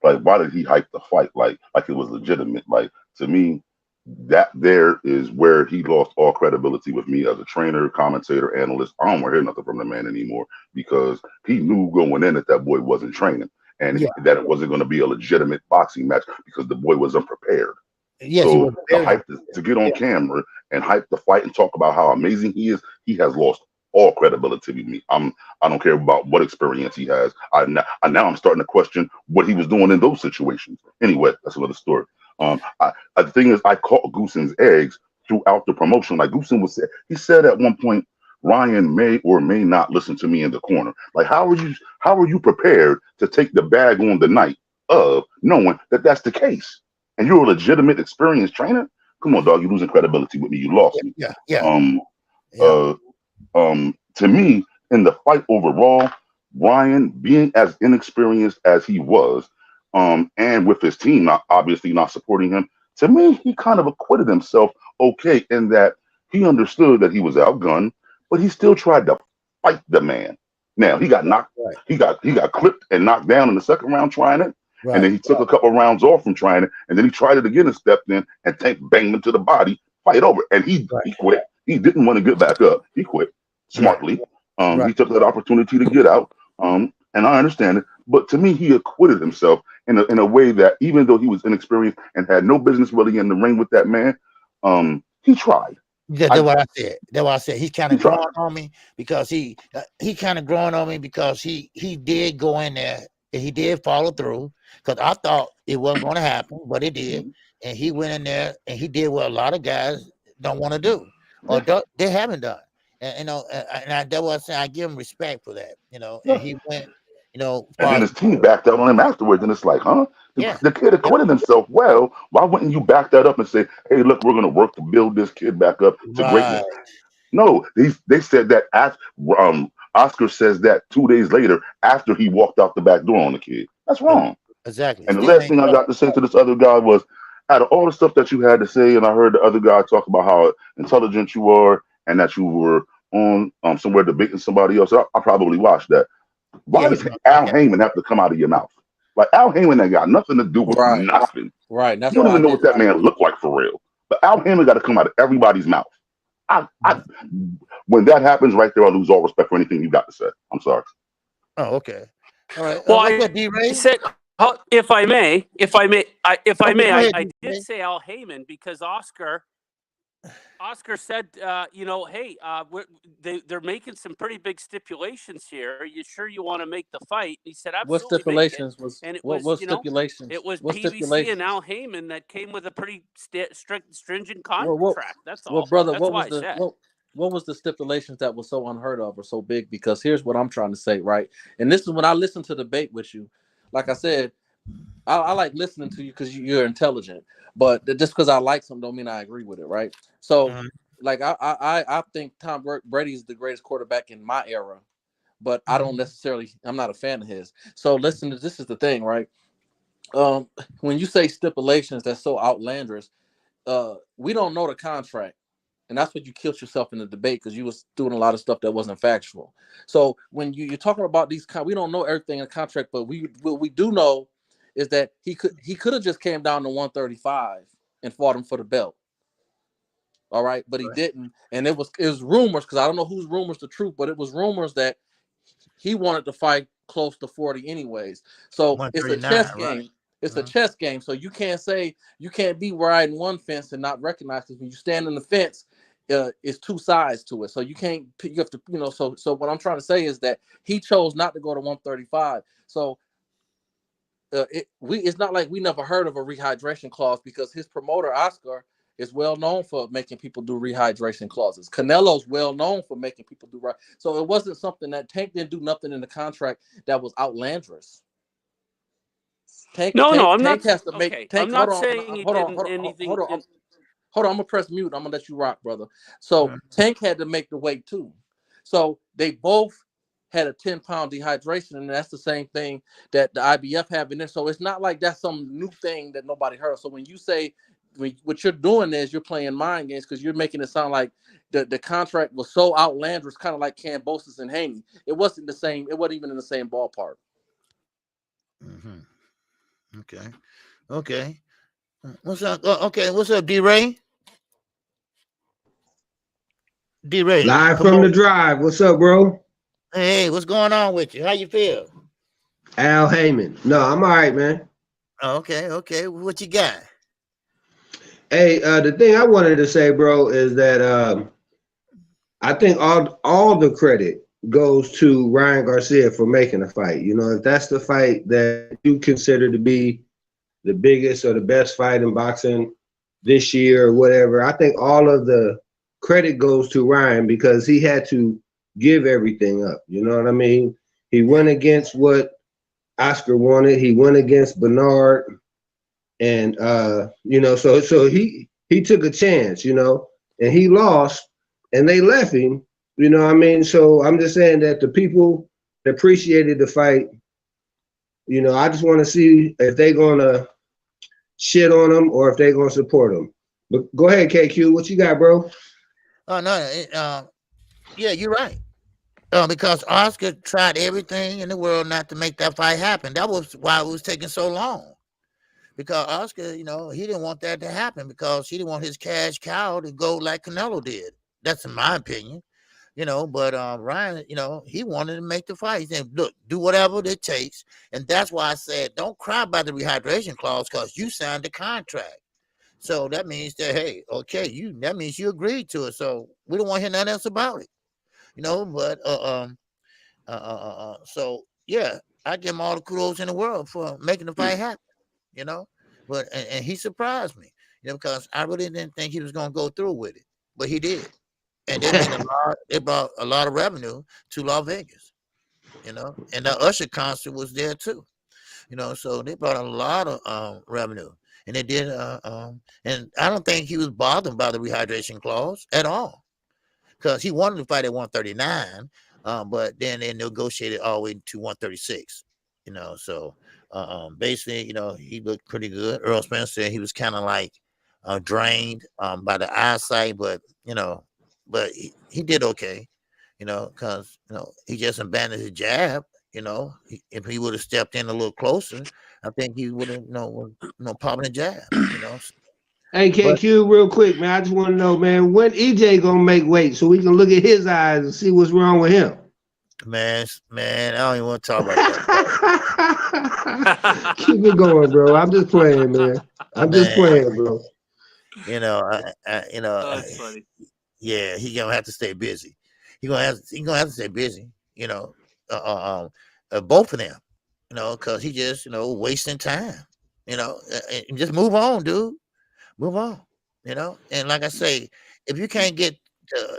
why did he hype the fight like it was legitimate? Like, to me, that there is where he lost all credibility with me as a trainer, commentator, analyst. I don't want to hear nothing from the man anymore because he knew going in that boy wasn't training and that it wasn't going to be a legitimate boxing match because the boy was unprepared. Yes, so the hype to get on camera and hype the fight and talk about how amazing he is, he has lost all credibility with me. I don't care about what experience he has. Now I'm starting to question what he was doing in those situations. Anyway, that's another story. The thing is, I caught Goosen's eggs throughout the promotion. Like Goosen he said at one point, Ryan may or may not listen to me in the corner. Like, how are you prepared to take the bag on the night of knowing that that's the case? And you're a legitimate, experienced trainer? Come on, dog, you're losing credibility with me. You lost me. To me, in the fight overall, Ryan, being as inexperienced as he was, and with his team obviously not supporting him, to me, he kind of acquitted himself okay in that he understood that he was outgunned, but he still tried to fight the man. Now he got knocked, he got clipped and knocked down in the second round trying it. And then he took a couple rounds off from trying it, and then he tried it again and stepped in and Tank banged him to the body, fight over. And he quit. He didn't want to get back up. He quit smartly. He took that opportunity to get out. And I understand it. But to me, he acquitted himself in a way that even though he was inexperienced and had no business really in the ring with that man, he tried. Yeah, that's what I said. That's what I said. He's kind of growing on me because he did go in there and he did follow through because I thought it wasn't going to happen, but it did. and he went in there and he did what a lot of guys don't want to do or they haven't done. And you know, that's what I say. I give him respect for that. You know, and Yeah. he went. You know, And then far his team backed out on him afterwards, and it's like, huh? yeah, The kid yep, acquitted himself well. Why wouldn't you back that up and say, hey, look, we're going to work to build this kid back up to right, greatness? No, they said that after Oscar says that 2 days later after he walked out the back door on the kid. That's wrong. exactly. And the Still last ain't thing I got to say to this other guy was, out of all the stuff that you had to say, and I heard the other guy talk about how intelligent you are and that you were on somewhere debating somebody else. I probably watched that. yeah. Why He does was on Al podcast. Heyman have to come out of your mouth? Like Al Heyman ain't got nothing to do with Right. nothing. Right. And You that's don't why I even know what didn't that like man it. looked like for real. But Al Heyman got to come out of everybody's mouth. I when that happens, right there, I lose all respect for anything you got to say. I'm sorry. Oh, okay. All right. Well, What's I up, D-Ray? said, if I may, Okay, go ahead, I D-Ray. did say Al Heyman because Oscar said, hey, they're making some pretty big stipulations here. Are you sure you want to make the fight? He said, What absolutely, make it. stipulations was And it what was, what stipulations? it was What PBC and stipulations? Al Heyman that came with a pretty strict, stringent What contract. That's well, all. brother, That's what why was I the said. what was the stipulations that was so unheard of or so big? Because here's what I'm trying to say, right? And this is when I listen to debate with you. Like I said, I like listening to you because you're intelligent. But just because I like something don't mean I agree with it, right? So, like I think Tom Brady is the greatest quarterback in my era, but I don't necessarily. I'm not a fan of his. So listen, this is the thing, right? When you say stipulations that's so outlandish, we don't know the contract. And that's what you killed yourself in the debate because you was doing a lot of stuff that wasn't factual. So when you're talking about these, we don't know everything in the contract, but what we do know is that he could have just came down to 135 and fought him for the belt. All right, but he didn't, and it was rumors because I don't know whose rumors the truth, but it was rumors that he wanted to fight close to 40 anyways. So it's a 139, chess right? game. It's a chess game. So you can't be riding one fence and not recognize because when you stand in the fence, it's two sides to it. So you have to, so what I'm trying to say is that he chose not to go to 135. So it's not like we never heard of a rehydration clause because his promoter Oscar is well known for making people do rehydration clauses. Canelo's well known for making people do right. So it wasn't something that Tank didn't do nothing in the contract that was outlandish. I'm not. Tank has to make Okay, Tank. I'm Hold not on, saying he hold on, didn't hold on, anything. hold on. Hold on, I'm gonna press mute. I'm gonna let you rock, brother. So Tank had to make the weight too. So they both had a 10-pound dehydration, and that's the same thing that the IBF have in there. So it's not like that's some new thing that nobody heard. So when you say what you're doing is you're playing mind games because you're making it sound like the contract was so outlandish, kind of like Cambosis and Haney. It wasn't the same. It wasn't even in the same ballpark. Okay. What's up? Okay, what's up, D-Ray? D-Ray, Live from the drive. What's up, bro? Hey, what's going on with you? How you feel? Al Heyman. No, I'm all right, man. Okay. What you got? Hey, the thing I wanted to say, bro, is that I think all the credit goes to Ryan Garcia for making the fight. You know, if that's the fight that you consider to be the biggest or the best fight in boxing this year or whatever, I think all of the credit goes to Ryan because he had to give everything up. You know what I mean? He went against what Oscar wanted. He went against Bernard, and so he took a chance, and he lost, and they left him. You know what I mean? So I'm just saying that the people that appreciated the fight, I just want to see if they're gonna shit on him or if they're gonna support him. But go ahead, KQ. What you got, bro? Oh no, yeah, you're right. Because Oscar tried everything in the world not to make that fight happen. That was why it was taking so long. Because Oscar, he didn't want that to happen because he didn't want his cash cow to go like Canelo did. That's in my opinion. But Ryan, he wanted to make the fight. He said, look, do whatever it takes. And that's why I said, don't cry about the rehydration clause because you signed the contract. So that means that, hey, okay, that means you agreed to it. So we don't want to hear nothing else about it. But so yeah, I give him all the kudos in the world for making the fight happen. But and he surprised me, because I really didn't think he was gonna go through with it, but he did, and they made a lot. They brought a lot of revenue to Las Vegas, and the Usher concert was there too, So they brought a lot of revenue, and they did. And I don't think he was bothered by the rehydration clause at all, because he wanted to fight at 139, but then they negotiated all the way to 136. So basically, he looked pretty good. Earl Spence said he was kind of like drained by the eyesight, but but he did okay, because he just abandoned his jab. If he would have stepped in a little closer, I think he would have popping a jab. Hey, KQ, real quick, man. I just want to know, man, when EJ gonna make weight so we can look at his eyes and see what's wrong with him? Man, I don't even want to talk about that. Keep it going, bro. I'm just playing, man. I'm just playing, bro. That's funny. Yeah, he gonna have to stay busy. He gonna have to stay busy. Both of them, because he just wasting time. And just move on, dude. Move on. And like I say, if you can't get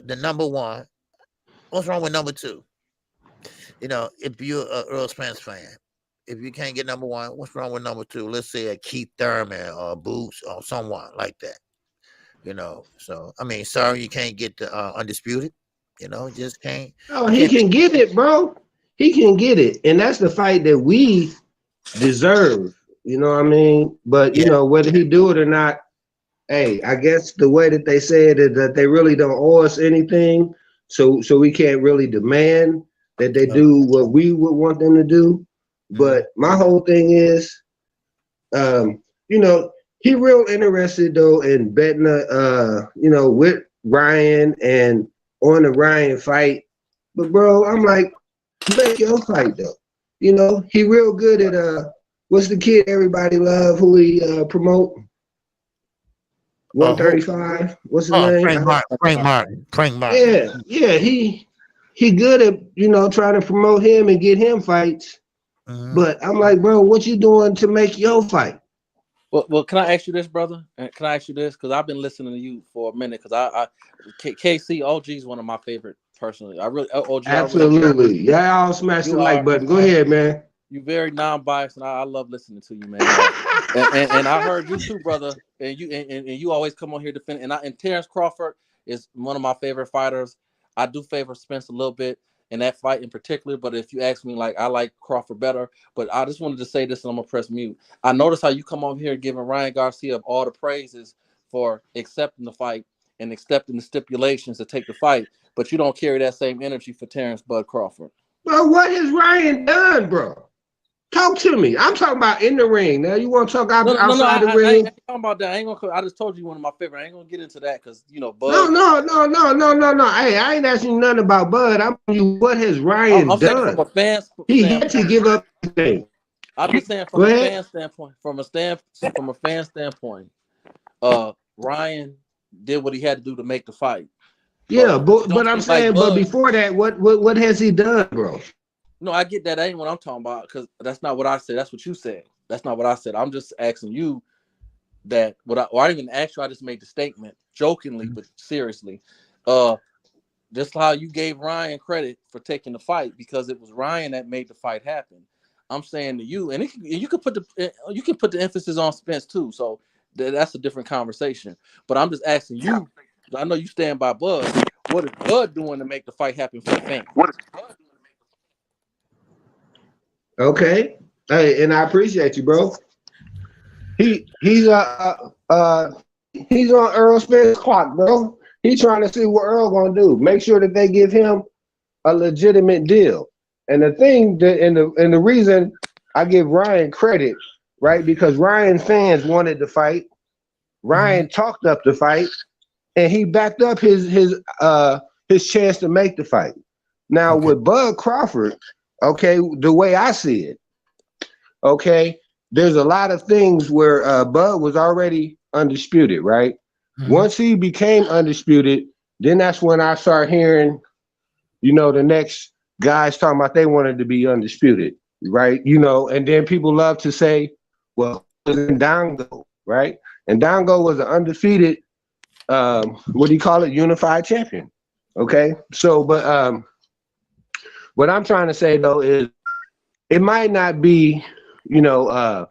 the number one, what's wrong with number two? If you're an Earl Spence fan, if you can't get number one, what's wrong with number two? Let's say a Keith Thurman or Boots or someone like that. So I mean, sorry you can't get the undisputed. Just can't. Oh, he can get it, bro. He can get it, and that's the fight that we deserve. You know what I mean? But whether he do it or not, hey, I guess the way that they said is that they really don't owe us anything, so we can't really demand that they do what we would want them to do. But my whole thing is, he real interested though in betting, with Ryan and on the Ryan fight. But bro, I'm like, make your fight though. He real good at what's the kid everybody love who he promote? 135. What's his name? Frank Martin. Yeah. He good at trying to promote him and get him fights. But I'm like, bro, what you doing to make your fight? Well, can I ask you this, brother? Can I ask you this? Because I've been listening to you for a minute. Because KC OG is one of my favorite personally. OG. Absolutely. Yeah, I'll smash the like button. Go ahead, man. You're very non-biased, and I love listening to you, man. and I heard you too, brother. And you always come on here defending. And Terrence Crawford is one of my favorite fighters. I do favor Spence a little bit in that fight in particular, but if you ask me, I like Crawford better. But I just wanted to say this, and I'm gonna press mute. I noticed how you come over here giving Ryan Garcia all the praises for accepting the fight and accepting the stipulations to take the fight, but you don't carry that same energy for Terrence Bud Crawford. Well, what has Ryan done, bro? Talk to me. I'm talking about in the ring. Now you want to talk outside the ring? I ain't talking about that. I just told you one of my favorite. I ain't gonna get into that because Bud. No. Hey, I ain't asking you nothing about Bud. I'm asking you what has Ryan done? From a fan he had to give up the thing. I'm just saying from a fan standpoint. From a fan standpoint, Ryan did what he had to do to make the fight. Yeah, but I'm saying, but before that, what has he done, bro? No, I get that. That ain't what I'm talking about because that's not what I said. That's what you said. That's not what I said. I'm just asking you that I didn't even ask you. I just made the statement jokingly, but seriously. Just how you gave Ryan credit for taking the fight because it was Ryan that made the fight happen. I'm saying to you, and you can put the emphasis on Spence too. So that's a different conversation. But I'm just asking you. I know you stand by Bud. What is Bud doing to make the fight happen for the fans? Okay, hey, and I appreciate you, bro. He's on Earl Spence's clock, bro. He's trying to see what Earl gonna do. Make sure that they give him a legitimate deal. And the thing that and the reason I give Ryan credit, right? Because Ryan fans wanted the fight. Ryan talked up the fight, and he backed up his chance to make the fight. Now with Bud Crawford. Okay, the way I see it, okay, there's a lot of things where Bud was already undisputed, right? Once he became undisputed, then that's when I start hearing, the next guys talking about they wanted to be undisputed, right? And then people love to say, well, Dango, right? And Dango was an undefeated, what do you call it, unified champion. Okay, so but what I'm trying to say though is it might not be, he's gonna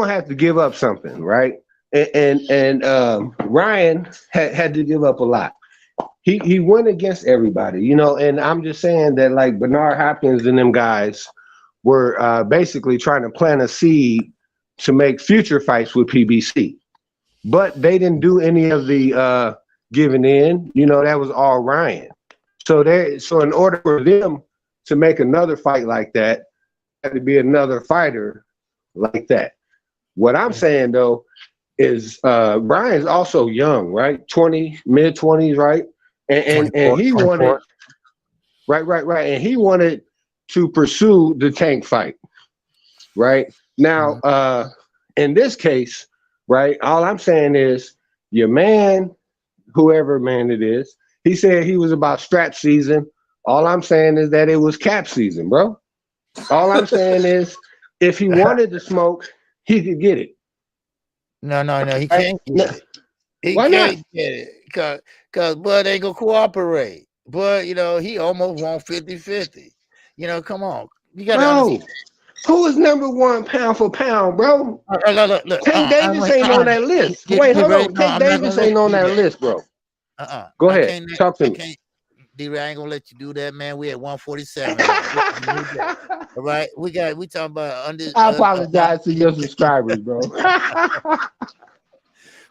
have to give up something, right? And Ryan had to give up a lot. He went against everybody, and I'm just saying that like Bernard Hopkins and them guys were basically trying to plant a seed to make future fights with PBC, but they didn't do any of the giving in. That was all Ryan. So in order for them to make another fight like that, had to be another fighter like that. What I'm saying though is Brian's also young, right? Mid-20s, right? And he wanted right. And he wanted to pursue the Tank fight. Right? Now, in this case, right, all I'm saying is your man, whoever man it is, he said he was about strap season. All I'm saying is that it was cap season, bro. All I'm saying is if he wanted to smoke, he could get it. No, he can't get it. He Why can't not? get it because Bud ain't gonna cooperate. But he almost won 50-50. Come on, you gotta understand. Who is number one pound for pound, bro? Look. Tank Davis ain't on that list. Wait, hold on. Tank Davis ain't on that list, bro. Go ahead. Talk to me. D-Ray, I ain't gonna let you do that, man. We at 147. All right, we talking about under. I apologize to your subscribers, bro.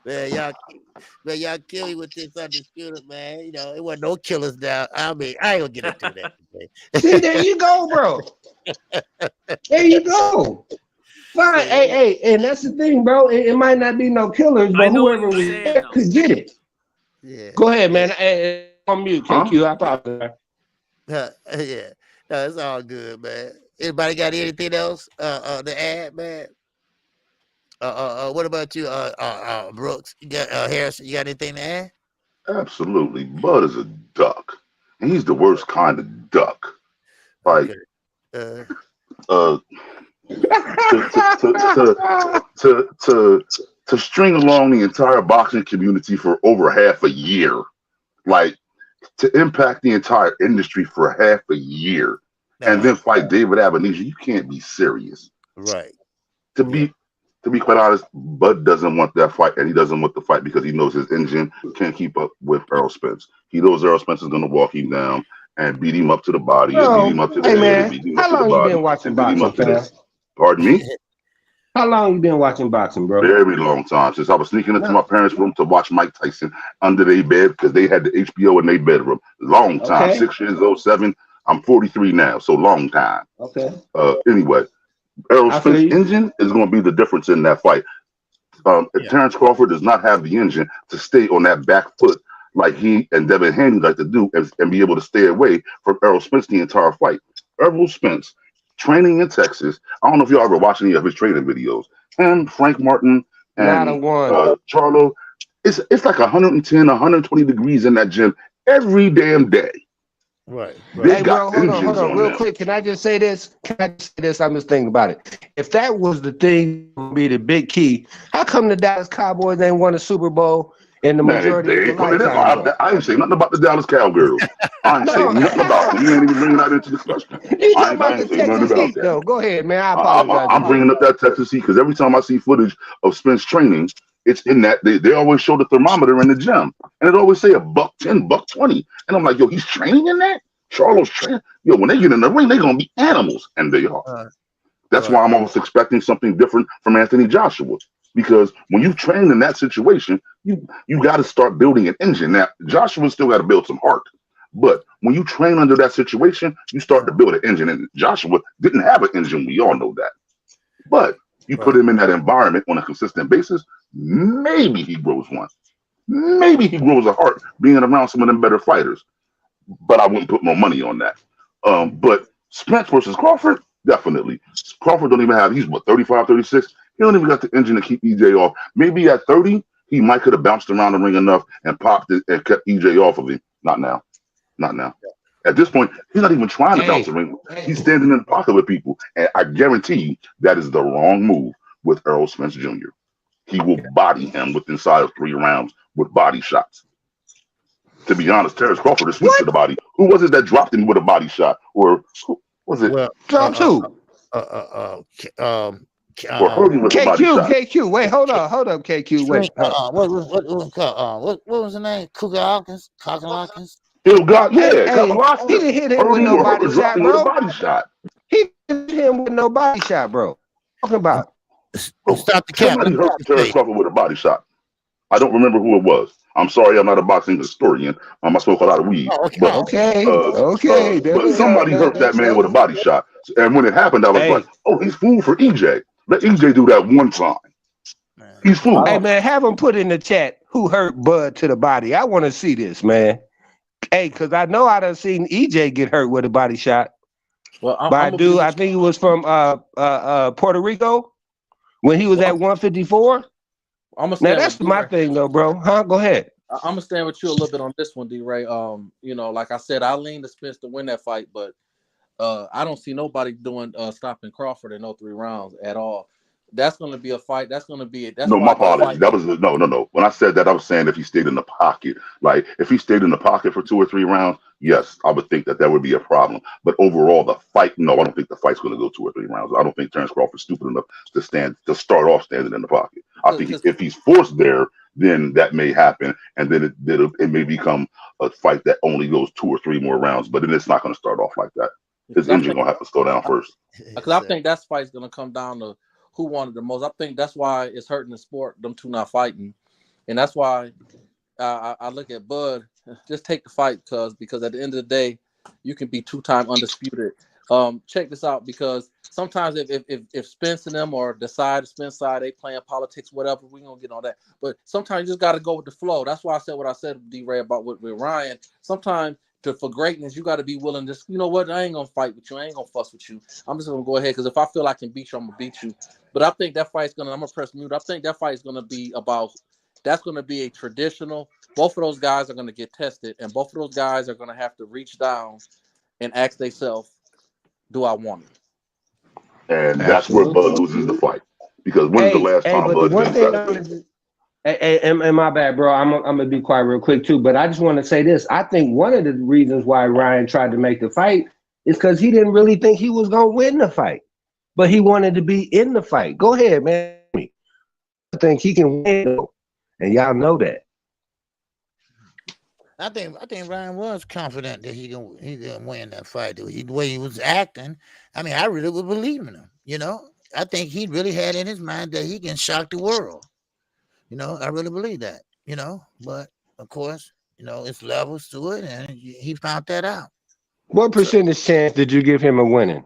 Man, y'all kill me with this undisputed, man. It wasn't no killers down. I mean, I ain't gonna get into that today. See, there you go, bro. There you go. Fine, hey, and that's the thing, bro. It might not be no killers, but whoever was there could get it. Yeah. Go ahead, man. On mute, KQ. I apologize. Yeah. No, it's all good, man. Anybody got anything else to add, man? What about you, Brooks? You got Harrison? You got anything to add? Absolutely. Bud is a duck, and he's the worst kind of duck. Like, Okay. to string along the entire boxing community for over half a year, like to impact the entire industry for half a year, and then fight David Abenija, you can't be serious. Right. To be quite honest, Bud doesn't want that fight, and he doesn't want the fight because he knows his engine can't keep up with Errol Spence. He knows Errol Spence is going to walk him down and beat him up to the body, and beat him up to the head, and beat him up to the body. How long you been watching boxing, Pardon me? How long you been watching boxing, bro? Very long time. Since I was sneaking into my parents' room to watch Mike Tyson under their bed because they had the HBO in their bedroom. Long time. Okay. 6 years old, 7. I'm 43 now, so long time. Okay. Anyway, Errol Spence's engine is going to be the difference in that fight. Terrence Crawford does not have the engine to stay on that back foot like he and Devin Haney like to do and be able to stay away from Errol Spence the entire fight. Errol Spence, training in Texas. I don't know if y'all ever watched any of his training videos. Him, Frank Martin, and Charlo. It's like 110, 120 degrees in that gym every damn day. Right. Hey, bro, hold on, real quick. Can I just say this? I'm just thinking about it. If that was the thing, would be the big key. How come the Dallas Cowboys ain't won a Super Bowl in the majority of the lifetime? I ain't saying nothing about the Dallas Cowgirls. I ain't saying nothing about them. You ain't even bringing that into discussion. I ain't saying nothing about that. Go ahead, man. I apologize. I'm bringing up that Texas Heat because every time I see footage of Spence training, it's in that they always show the thermometer in the gym, and it always say $110, $120, and I'm like, yo, he's training in that. Charlo's training. Yo, when they get in the ring, they're gonna be animals, and they are. That's why I'm almost expecting something different from Anthony Joshua, because when you train in that situation, you got to start building an engine. Now, Joshua still got to build some heart, but when you train under that situation, you start to build an engine. And Joshua didn't have an engine. We all know that, but you put him in that environment on a consistent basis, maybe he grows one. Maybe he grows a heart being around some of them better fighters. But I wouldn't put no money on that. But Spence versus Crawford, definitely. Crawford don't even have, he's what, 35, 36? He don't even got the engine to keep EJ off. Maybe at 30, he might could have bounced around the ring enough and popped it and kept EJ off of him. Not now. Not now. At this point, he's not even trying to bounce the ring. He's standing in the pocket with people. And I guarantee you that is the wrong move with Errol Spence Jr. He will body him within inside of 3 rounds with body shots. To be honest, Terrence Crawford is switched to the body. Who was it that dropped him with a body shot? Or who was it? Well, dropped who? Or hurt him with a body shot. KQ. Wait, hold up, KQ. Wait. What was the name? Cooker Hawkins? Yeah. He didn't hit him with no body shot, bro. Body shot. He didn't hit him with no body shot, bro. Talking about. Stop the cap. Somebody hurt Terrence Crawford with a body shot. I don't remember who it was. I'm sorry, I'm not a boxing historian. I smoke a lot of weed. But, okay. But somebody hurt that man with a body shot. And when it happened, I was like, oh, he's fooled for EJ. Let EJ do that one time. He's fooled. Hey, man, have him put in the chat who hurt Bud to the body. I want to see this, man. Hey, because I know I done seen EJ get hurt with a body shot. Well, by a dude, I think he was from Puerto Rico when he was at 154. Now that's my thing though, bro. Go ahead. I'm gonna stand with you a little bit on this one, D-Ray. You know, like I said, I lean to Spence to win that fight, but I don't see nobody doing stopping Crawford in 3 rounds at all. That's gonna be a fight. That's my apologies. That was no. When I said that, I was saying if he stayed in the pocket, like if he stayed in the pocket for 2 or 3 rounds, yes, I would think that would be a problem. But overall, the fight, no, I don't think the fight's going to go 2 or 3 rounds. I don't think Terrence Crawford's stupid enough to start off standing in the pocket. I think if he's forced there, then that may happen, and then it may become a fight that only goes 2 or 3 more rounds. But then it's not going to start off like that. His engine going to have to slow down first. Because I think that fight's going to come down to who wanted the most. I think that's why it's hurting the sport, them two not fighting. And that's why I look at Bud, just take the fight, because at the end of the day, you can be 2-time undisputed. Check this out, because sometimes if Spence and them or the Spence side, they playing politics, whatever, we gonna get on that. But sometimes you just got to go with the flow. That's why I said what I said, D-Ray, about with Ryan. Sometimes for greatness, you got to be willing to, you know what, I ain't gonna fight with you, I ain't gonna fuss with you. I'm just gonna go ahead, because if I feel I can beat you, I'm gonna beat you. But I think that fight's I'm gonna press mute. I think that fight is gonna be that's gonna be a traditional. Both of those guys are gonna get tested, and both of those guys are gonna have to reach down and ask themselves, do I want it? And that's where Bud loses the fight. Because when's the last time Bud did and my bad, bro. I'm gonna be quiet real quick too. But I just want to say this. I think one of the reasons why Ryan tried to make the fight is because he didn't really think he was gonna win the fight, but he wanted to be in the fight. Go ahead, man. I think he can win, and y'all know that. I think Ryan was confident that he gonna win that fight. The way he was acting, I mean, I really would believe in him. You know, I think he really had in his mind that he can shock the world. You know, I really believe that. You know, but of course, you know, it's levels to it, and he found that out. What percentage chance did you give him of winning?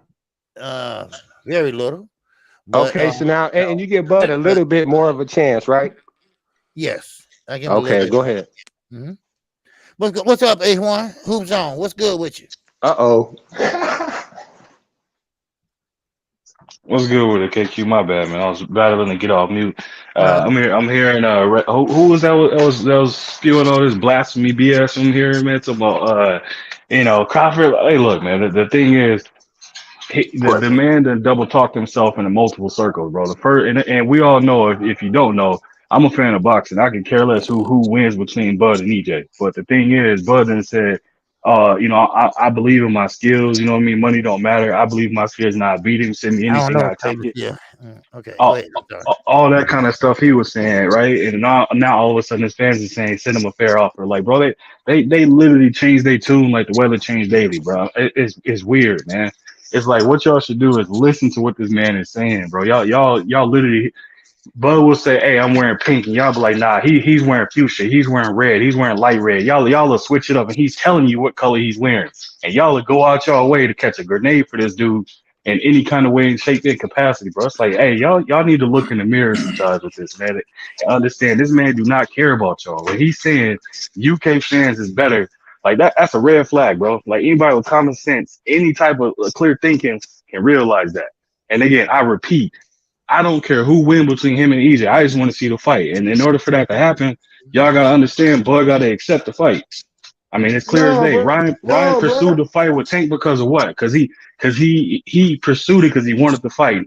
Very little. But, okay, so now and you give Bud a little bit more of a chance, right? Yes. I give okay, go ahead. Mm-hmm. What's up, A1? Who's on? What's good with you? Uh-oh. What's good with it, KQ? My bad, man. I was battling to get off mute. I'm hearing who was that was spewing all this blasphemy BS I'm hearing, man. It's about Crawford. Hey, look, man, the thing is, the man done double talked himself into multiple circles, bro. The first, and we all know, if you don't know, I'm a fan of boxing. I can care less who wins between Bud and EJ. But the thing is, Bud done said, I believe in my skills. You know what I mean? Money don't matter. I believe my skills, and I beat him. Send me anything, I take it. Yeah. Okay. All that kind of stuff he was saying, right? And now all of a sudden his fans are saying send him a fair offer. Like, bro, they literally changed their tune like the weather changed daily, bro. It's weird, man. It's like what y'all should do is listen to what this man is saying, bro. Y'all literally. Bud will say, "Hey, I'm wearing pink," and y'all be like, "Nah, he's wearing fuchsia. He's wearing red. He's wearing light red." Y'all will switch it up, and he's telling you what color he's wearing, and y'all will go out y'all way to catch a grenade for this dude in any kind of way and shape their capacity, bro. It's like, hey, y'all need to look in the mirror sometimes with this, man, and understand this man do not care about y'all. When he's saying UK fans is better, like that's a red flag, bro. Like anybody with common sense, any type of clear thinking can realize that. And again, I repeat. I don't care who win between him and EJ. I just want to see the fight. And in order for that to happen, y'all got to understand, Bud got to accept the fight. I mean, it's clear as No, day. bro. Ryan No, pursued bro. the fight with Tank because of what? Because he pursued it because he wanted the fight.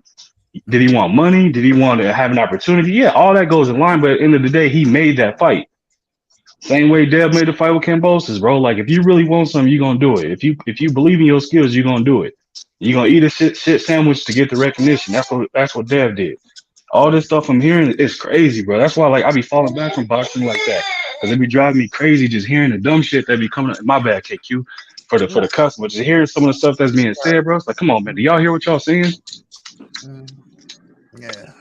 Did he want money? Did he want to have an opportunity? Yeah, all that goes in line. But at the end of the day, he made that fight. Same way Dev made the fight with Kambosos, bro. Like if you really want something, you're gonna do it. If you believe in your skills, you're gonna do it. You're gonna eat a shit sandwich to get the recognition. That's what Dev did. All this stuff I'm hearing is crazy, bro. That's why like I be falling back from boxing like that. Cause it be driving me crazy just hearing the dumb shit that be coming my bad, KQ, for the customer. Just hearing some of the stuff that's being said, bro. It's like, come on, man. Do y'all hear what y'all saying? Yeah.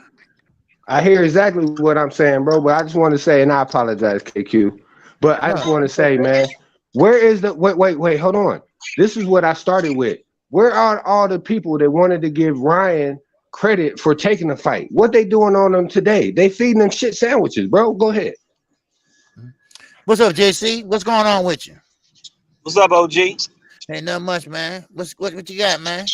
I hear exactly what I'm saying, bro. But I just want to say, and I apologize, KQ. But I just want to say, man, where is the wait, hold on. This is what I started with. Where are all the people that wanted to give Ryan credit for taking the fight? What they doing on them today? They feeding them shit sandwiches, bro. Go ahead. What's up, JC? What's going on with you? What's up, OG? Ain't nothing much, man. What you got, man?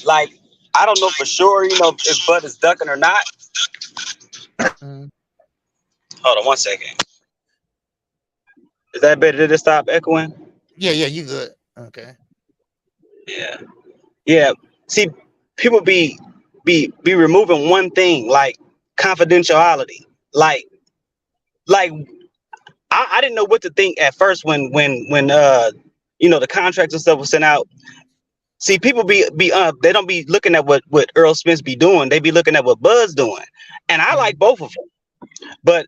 Like I don't know for sure, if Bud is ducking or not. Hold on 1 second. Is that better? Did it stop echoing? Yeah, you good. Okay. Yeah. See, people be removing one thing like confidentiality. Like I didn't know what to think at first when the contracts and stuff was sent out. See, people be they don't be looking at what Earl Spence be doing. They be looking at what Bud's doing, and I like both of them. But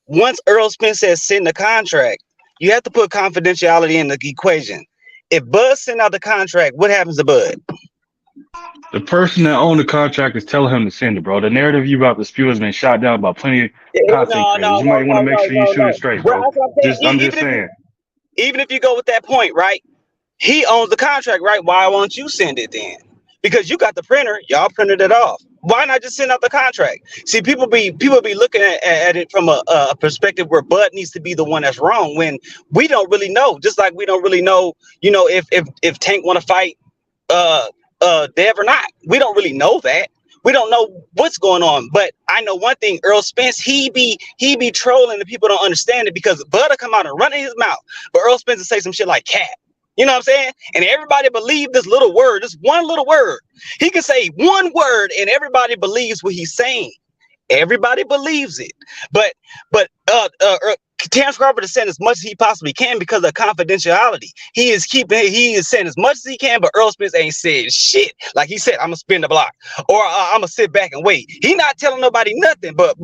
once Earl Spence says send the contract, you have to put confidentiality in the equation. If Bud send out the contract, what happens to Bud? The person that owned the contract is telling him to send it, bro. The narrative you about to spew has been shot down by plenty of content creators. You might want to make sure you shoot it straight, bro. I'm just saying. Even if you go with that point, right? He owns the contract, right? Why won't you send it then? Because you got the printer, y'all printed it off. Why not just send out the contract? See, people be looking at it from a perspective where Bud needs to be the one that's wrong when we don't really know. Just like we don't really know, if Tank want to fight Dev or not. We don't really know that. We don't know what's going on. But I know one thing, Earl Spence, he be trolling and people don't understand it because Bud will come out and run in his mouth. But Earl Spence will say some shit like cat. You know what I'm saying? And everybody believe this little word, this one little word. He can say one word and everybody believes what he's saying. Everybody believes it. But Terrence Crawford is saying as much as he possibly can because of confidentiality. He is saying as much as he can, but Earl Spence ain't said shit. Like he said, I'm gonna spin the block or I'm gonna sit back and wait. He not telling nobody nothing, but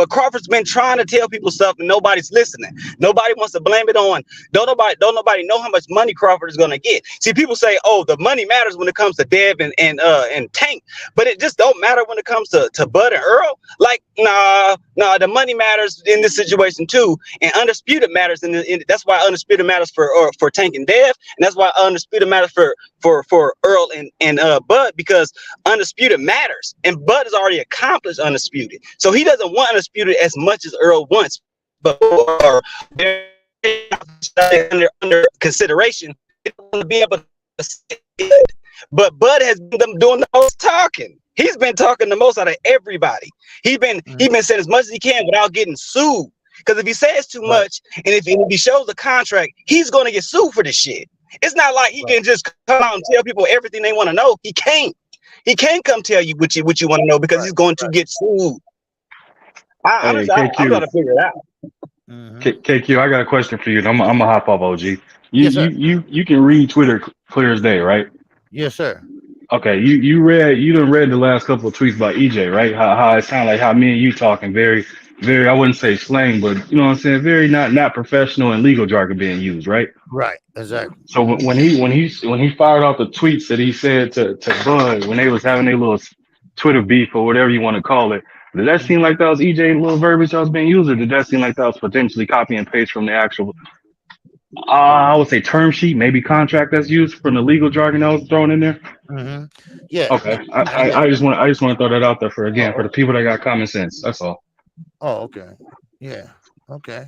Crawford's been trying to tell people stuff and nobody's listening. Nobody wants to blame it on. Don't nobody know how much money Crawford is gonna get. See, people say, oh, the money matters when it comes to Dev and Tank, but it just don't matter when it comes to Bud and Earl. Like, nah, the money matters in this situation too. And Undisputed matters, that's why Undisputed matters for Tank and Dev, and that's why Undisputed matters for Earl and Bud, because Undisputed matters, and Bud has already accomplished Undisputed, so he doesn't want Undisputed as much as Earl wants, but they're under consideration. They don't want to be able to say it. But Bud has been doing the most talking. He's been talking the most out of everybody. He's been saying as much as he can without getting sued. Because if he says too much and if he shows the contract, he's going to get sued for this shit. It's not like he can just come out and tell people everything they want to know. He can't. He can't come tell you what you want to know because he's going to get sued. I'm going to figure it out. KQ, I got a question for you. I'm gonna hop off, OG. Yes, sir. You can read Twitter clear as day, right? Yes, sir. Okay, you done read the last couple of tweets by EJ, right? How it sounded like how me and you talking very, I wouldn't say slang, but you know what I'm saying, very not professional and legal jargon being used, right? Right, exactly. So when he fired off the tweets that he said to Bud when they was having their little Twitter beef or whatever you want to call it, did that seem like that was EJ little verbiage that was being used, or did that seem like that was potentially copy and paste from the actual I would say term sheet, maybe contract that's used from the legal jargon that was thrown in there? Yeah. Okay. I just want to throw that out there for the people that got common sense. That's all. Oh, okay. Yeah. Okay.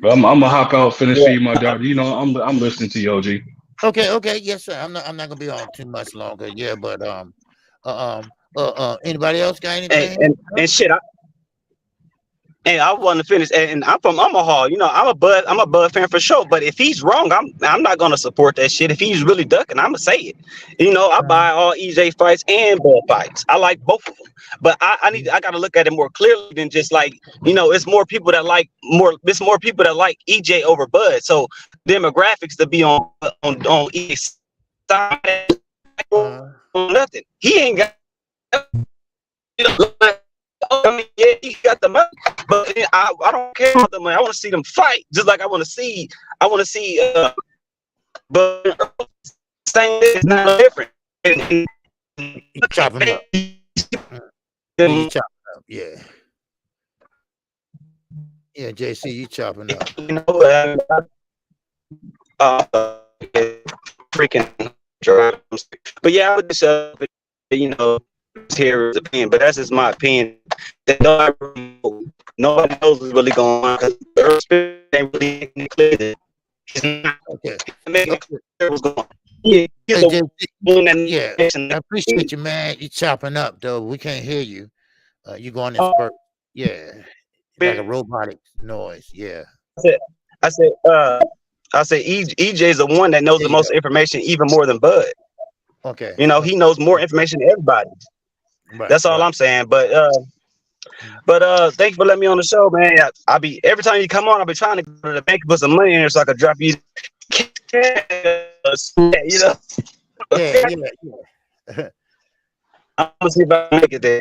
But I'm gonna hop out, finish feeding my dog. You know, I'm listening to you, OG. Okay. Yes, sir. I'm not gonna be on too much longer. Yeah, but anybody else got anything? And shit, And I want to finish. And I'm from Omaha. You know, I'm a Bud fan for sure. But if he's wrong, I'm not gonna support that shit. If he's really ducking, I'm gonna say it. You know, I buy all EJ fights and Bud fights. I like both of them. But I gotta look at it more clearly than just like, you know, it's more people that like EJ over Bud. So demographics to be on EJ side on nothing. He ain't got. You know, I mean, yeah, he got the money, but I don't care about the money. I want to see them fight, just like I want to see. But same is not different. You chopping up. You chopping up. Yeah. Yeah, JC, you chopping up. You know, freaking. But yeah, I would just you know. Here is opinion, but that's just my opinion. That nobody knows what's really going on because the earth ain't really clear. Okay. What's going on. Yeah, I appreciate you, man. You chopping up though. We can't hear you. You going in spurt. Yeah, like a robotic noise. Yeah. I said, EJ is the one that knows the most information, even more than Bud. Okay. You know, he knows more information than everybody. Right, that's all I'm saying. But thanks for letting me on the show, man. I be every time you come on, I'll be trying to go to the bank and put some money in there so I could drop you. You know. Yeah. I'm gonna see if I can make it there.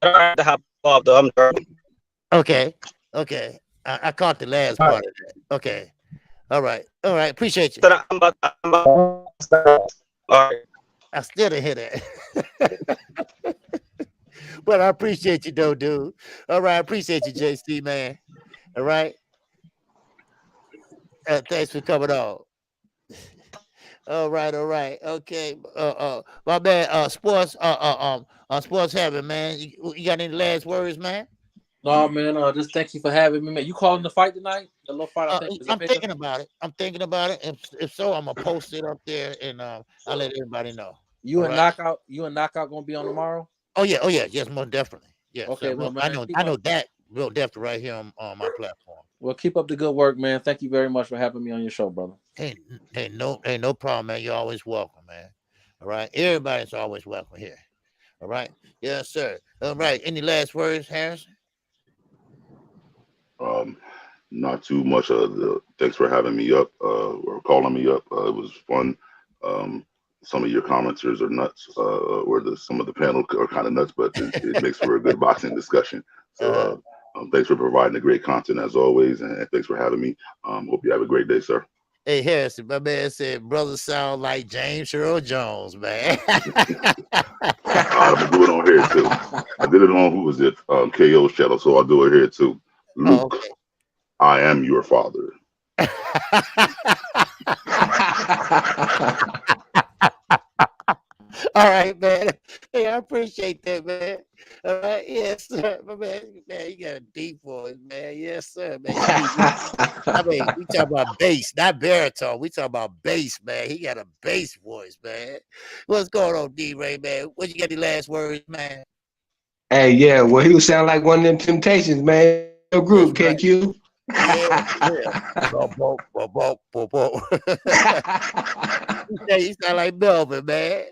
I don't have to hop off though. I'm driving. Okay. I caught the last part of that. Okay. All right. Appreciate you. I'm about all right. I still didn't hear that. But I appreciate you though, dude. All right, I appreciate you, JC, man. All right. Thanks for coming on. All right. Okay. My man, sports sports habit, man. You got any last words, man? No, man. Just thank you for having me, man. You calling the fight tonight? The little fight, I think. I'm thinking about it. If so, I'm gonna post it up there and I'll let everybody know. You and Knockout gonna be on tomorrow? Oh yeah, yes, most definitely. Yeah. Okay, well, man, I know that real definitely right here on my platform. Well, keep up the good work, man. Thank you very much for having me on your show, brother. Hey, no problem, man. You're always welcome, man. All right, everybody's always welcome here. All right, yes, sir. All right, any last words, Harrison? Not too much. Thanks for having me up or calling me up. It was fun. Some of your commenters are nuts, or some of the panel are kind of nuts, but it makes for a good boxing discussion. So thanks for providing the great content as always, and thanks for having me. Hope you have a great day, sir. Hey, Harrison, my man said, brother sound like James Earl Jones, man. I'm gonna do it on here too. I did it on, who was it? KO's channel, so I'll do it here too. Luke, okay. I am your father. All right, man. Hey, I appreciate that, man. All right, yes, sir. My man, you got a deep voice, man. Yes, sir, man. I mean, we talk about bass, not baritone. We talk about bass, man. He got a bass voice, man. What's going on, D-Ray, man? What you got the last words, man? Hey, yeah, well, he would sound like one of them Temptations, man. Your group, That's KQ. Yeah. You sound like Melvin, man.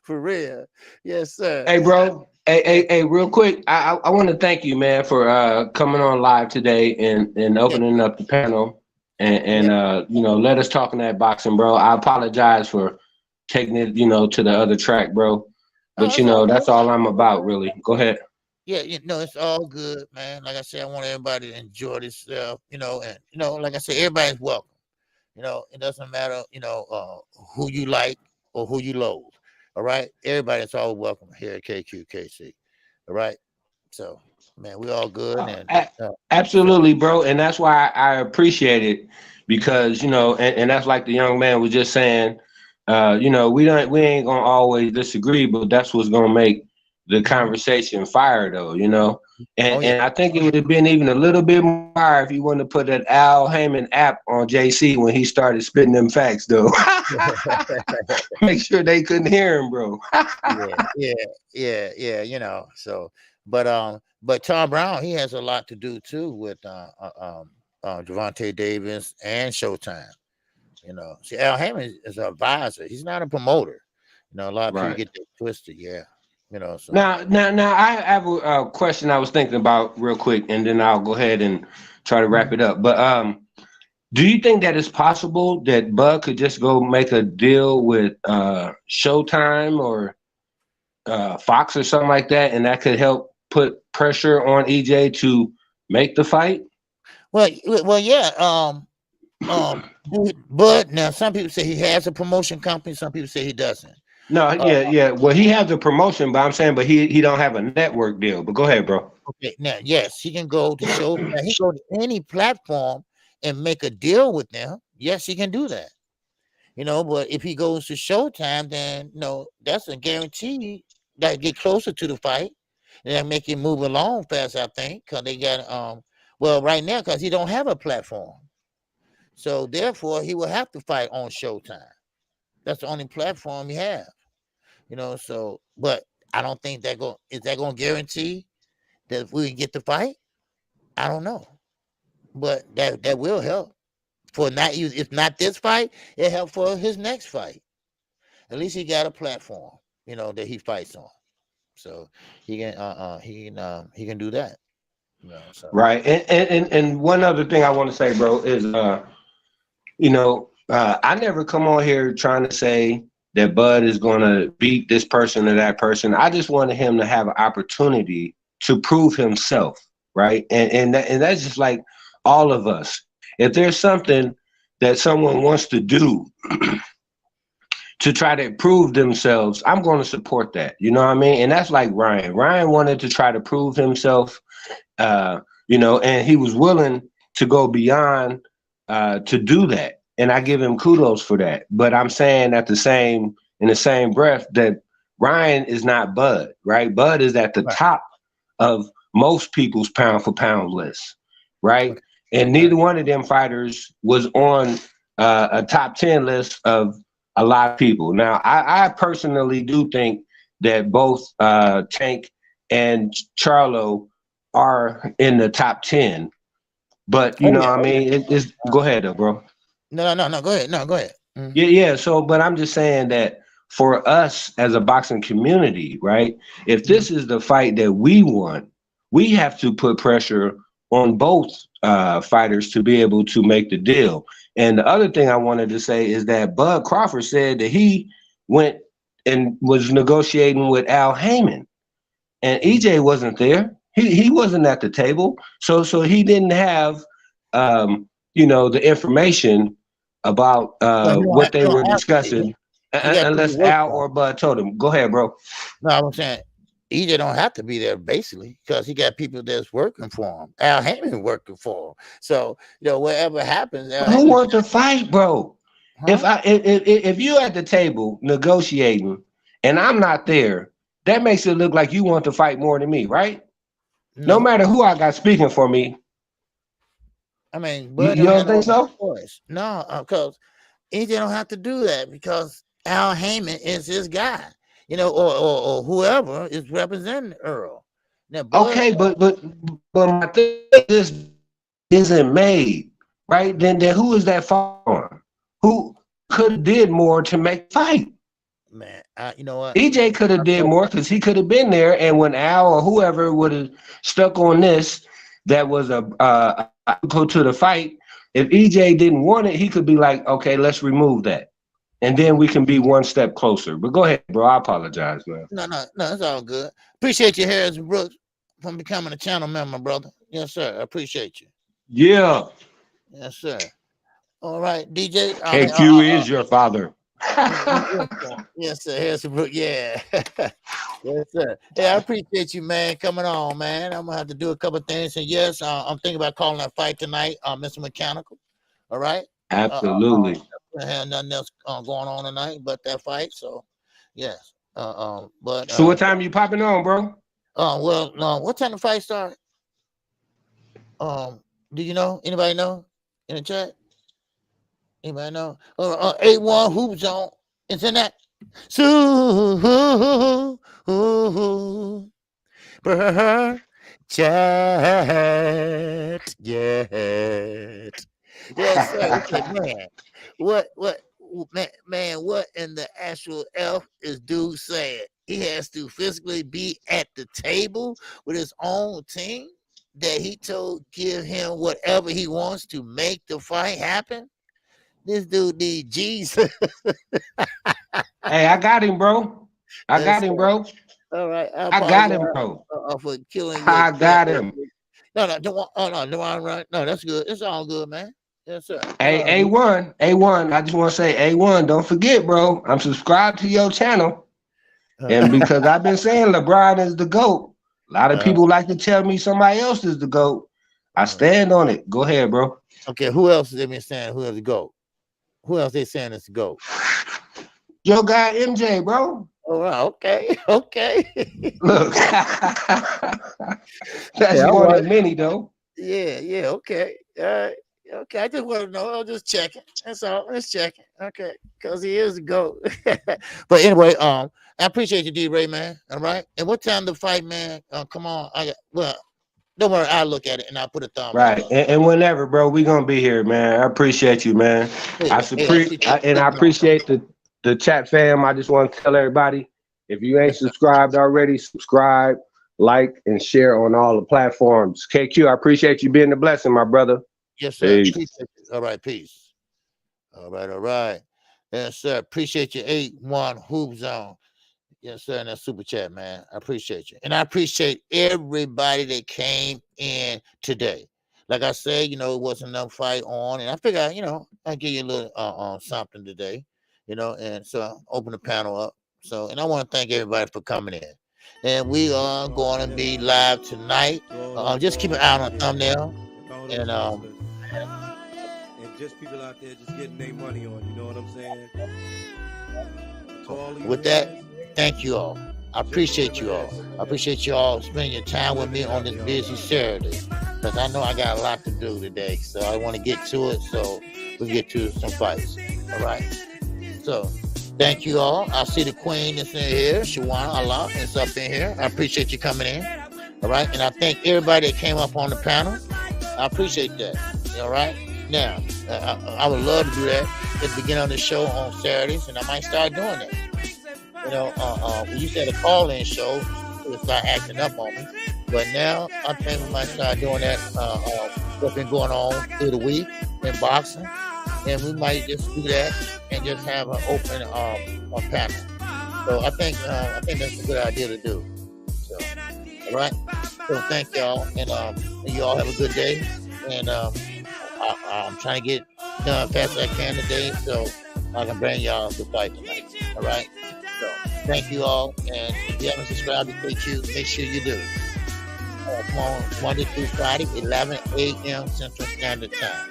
For real. Yes, sir. Hey, bro. Hey, real quick, I want to thank you, man, for coming on live today and opening up the panel and let us talk in that boxing, bro. I apologize for taking it, to the other track, bro. But that's all I'm about, really. Go ahead. Yeah, it's all good, man. Like I said, I want everybody to enjoy themselves, and like I said, everybody's welcome. It doesn't matter, who you like or who you loathe. All right, everybody's all welcome here at KQKC. All right, so man, we all good. And absolutely, bro, and that's why I appreciate it because and that's like the young man was just saying. We ain't gonna always disagree, but that's what's gonna make the conversation fire though, you know. Oh yeah. And I think it would have been even a little bit more fire if he wouldn't have put that Al Heyman app on JC when he started spitting them facts though. Make sure they couldn't hear him, bro. yeah. You know. So, but Tom Brown, he has a lot to do too with Gervonta Davis and Showtime. You know, see, Al Heyman is an advisor. He's not a promoter. You know, a lot of people get that twisted. Yeah. You know, so Now, I have a question I was thinking about real quick, and then I'll go ahead and try to wrap it up. But do you think that it's possible that Bud could just go make a deal with Showtime or Fox or something like that, and that could help put pressure on EJ to make the fight? Well, yeah. But now some people say he has a promotion company. Some people say he doesn't. No, yeah. Well, he has a promotion, but I'm saying, but he don't have a network deal. But go ahead, bro. Okay, now yes, he can go to show. Now, he go to any platform and make a deal with them. Yes, he can do that. You know, but if he goes to Showtime, then no, that's a guarantee that get closer to the fight and that make it move along fast. I think because they got well right now because he don't have a platform, so therefore he will have to fight on Showtime. That's the only platform he have. You know, so but I don't think is that going to guarantee that if we get the fight? I don't know, but that will help for not if not this fight, it help for his next fight. At least he got a platform, you know, that he fights on, so he can do that. You know, so. Right, and one other thing I want to say, bro, is you know, I never come on here trying to say that Bud is going to beat this person or that person. I just wanted him to have an opportunity to prove himself, right? And that's just like all of us. If there's something that someone wants to do to try to prove themselves, I'm going to support that. You know what I mean? And that's like Ryan. Ryan wanted to try to prove himself, you know, and he was willing to go beyond to do that. And I give him kudos for that. But I'm saying in the same breath that Ryan is not Bud, right? Bud is at the top of most people's pound for pound list, right? And neither one of them fighters was on a top 10 list of a lot of people. Now, I personally do think that both Tank and Charlo are in the top 10. But, you know what I mean? Go ahead, though, bro. No, go ahead. No, go ahead. Mm-hmm. Yeah. So, but I'm just saying that for us as a boxing community, right? If this is the fight that we want, we have to put pressure on both fighters to be able to make the deal. And the other thing I wanted to say is that Bud Crawford said that he went and was negotiating with Al Heyman, and EJ wasn't there. He wasn't at the table, so he didn't have you know, the information about what they were discussing, unless Al or Bud told him. Go ahead, bro. No, I'm saying EJ don't have to be there basically because he got people that's working for him. Al Heyman working for him. So you know, whatever happens, who wants to fight, bro? Huh? If you at the table negotiating and I'm not there, that makes it look like you want to fight more than me, right? No matter who I got speaking for me. I mean, Bud you don't think so? No, because EJ don't have to do that because Al Heyman is his guy, you know, or whoever is representing Earl. Now, Bud, okay, but my thing isn't made, right? Then who is that for? Who could have did more to make fight? Man, you know what? EJ could have did more because he could have been there, and when Al or whoever would have stuck on this, that was go to the fight. If EJ didn't want it, he could be like, okay, let's remove that. And then we can be one step closer. But go ahead, bro. I apologize, man. No, it's all good. Appreciate you, Harrison Brooks, from becoming a channel member, brother. Yes, sir. I appreciate you. Yeah. Yes, sir. All right, DJ. KQ is your father. Yes, sir. Harrison Brooks. Yeah. Yes, sir. Yeah, I appreciate you, man, coming on, man. I'm gonna have to do a couple of things. And yes, I'm thinking about calling that fight tonight, Mr. Mechanical. All right. Absolutely. I have nothing else going on tonight but that fight. So, yes. So what time you popping on, bro? Well, no, what time the fight start? Do you know? Anybody know in the chat? Anybody know? A1 Hoop Zone Internet. So chat. Yes, sir. Okay, man. What man, what in the actual F is dude saying? He has to physically be at the table with his own team that he told give him whatever he wants to make the fight happen. This dude need Jesus. Hey, I got him, bro. I got him, bro. All right. I got him, bro. For killing I got him. No, right. No, that's good. It's all good, man. Yes, sir. Hey, A1. I just want to say, A1, don't forget, bro. I'm subscribed to your channel. And because I've been saying LeBron is the GOAT, a lot of people like to tell me somebody else is the GOAT. I stand on it. Go ahead, bro. Okay, who else is they been saying who is the GOAT? Who else they saying is the GOAT? Your guy MJ, bro. Oh, okay. Look, that's one of many, though. Yeah, okay. Okay, I just want to know. I'm just checking. That's all. Let's check it. Okay, because he is a GOAT. But anyway, I appreciate you, D-Ray, man. All right. And what time the fight, man? Come on. Don't worry. I'll look at it and I'll put a thumb. Right. And whenever, bro, we gonna be here, man. I appreciate you, man. I appreciate the chat fam. I just want to tell everybody, if you ain't subscribed already, subscribe, like, and share on all the platforms. KQ, I appreciate you being the blessing, my brother. Yes, sir. All right, peace. All right. Yes, sir. Appreciate you, 8-1 Hoop Zone. Yes, sir. And that super chat, man. I appreciate you. And I appreciate everybody that came in today. Like I said, it wasn't enough fight on. And I figured, I'll give you a little something today, and so open the panel up. So, and I want to thank everybody for coming in. And we are going to be live tonight. Just keep an eye on the thumbnail. And just people out there just getting their money on, you know what I'm saying? With that, thank you all. I appreciate you all. I appreciate you all spending your time with me on this busy Saturday, because I know I got a lot to do today. So I want to get to it so we get to some fights. All right. So thank you all. I see the queen that's in here, Shawana Allah, is up in here. I appreciate you coming in. All right. And I thank everybody that came up on the panel. I appreciate that. All right. Now, I would love to do that at the beginning of the show on Saturdays, and I might start doing that. We used to have a call-in show to start acting up on me, but now I think we might start doing that. What's been going on through the week in boxing, and we might just do that and just have an open panel. So I think that's a good idea to do. So, all right. So thank y'all, and you all have a good day. And I'm trying to get done fast as I can today, so I can bring y'all the fight tonight. All right. So thank you all, and if you haven't subscribed to KQ, make sure you do. Come on, Monday through Friday, 11 a.m. Central Standard Time.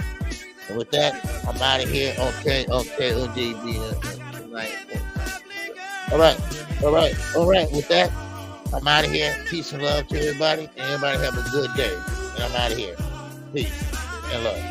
And with that, I'm out of here. Okay, OJB tonight. All right. With that, I'm out of here. Peace and love to everybody, and everybody have a good day. And I'm out of here. Peace and love.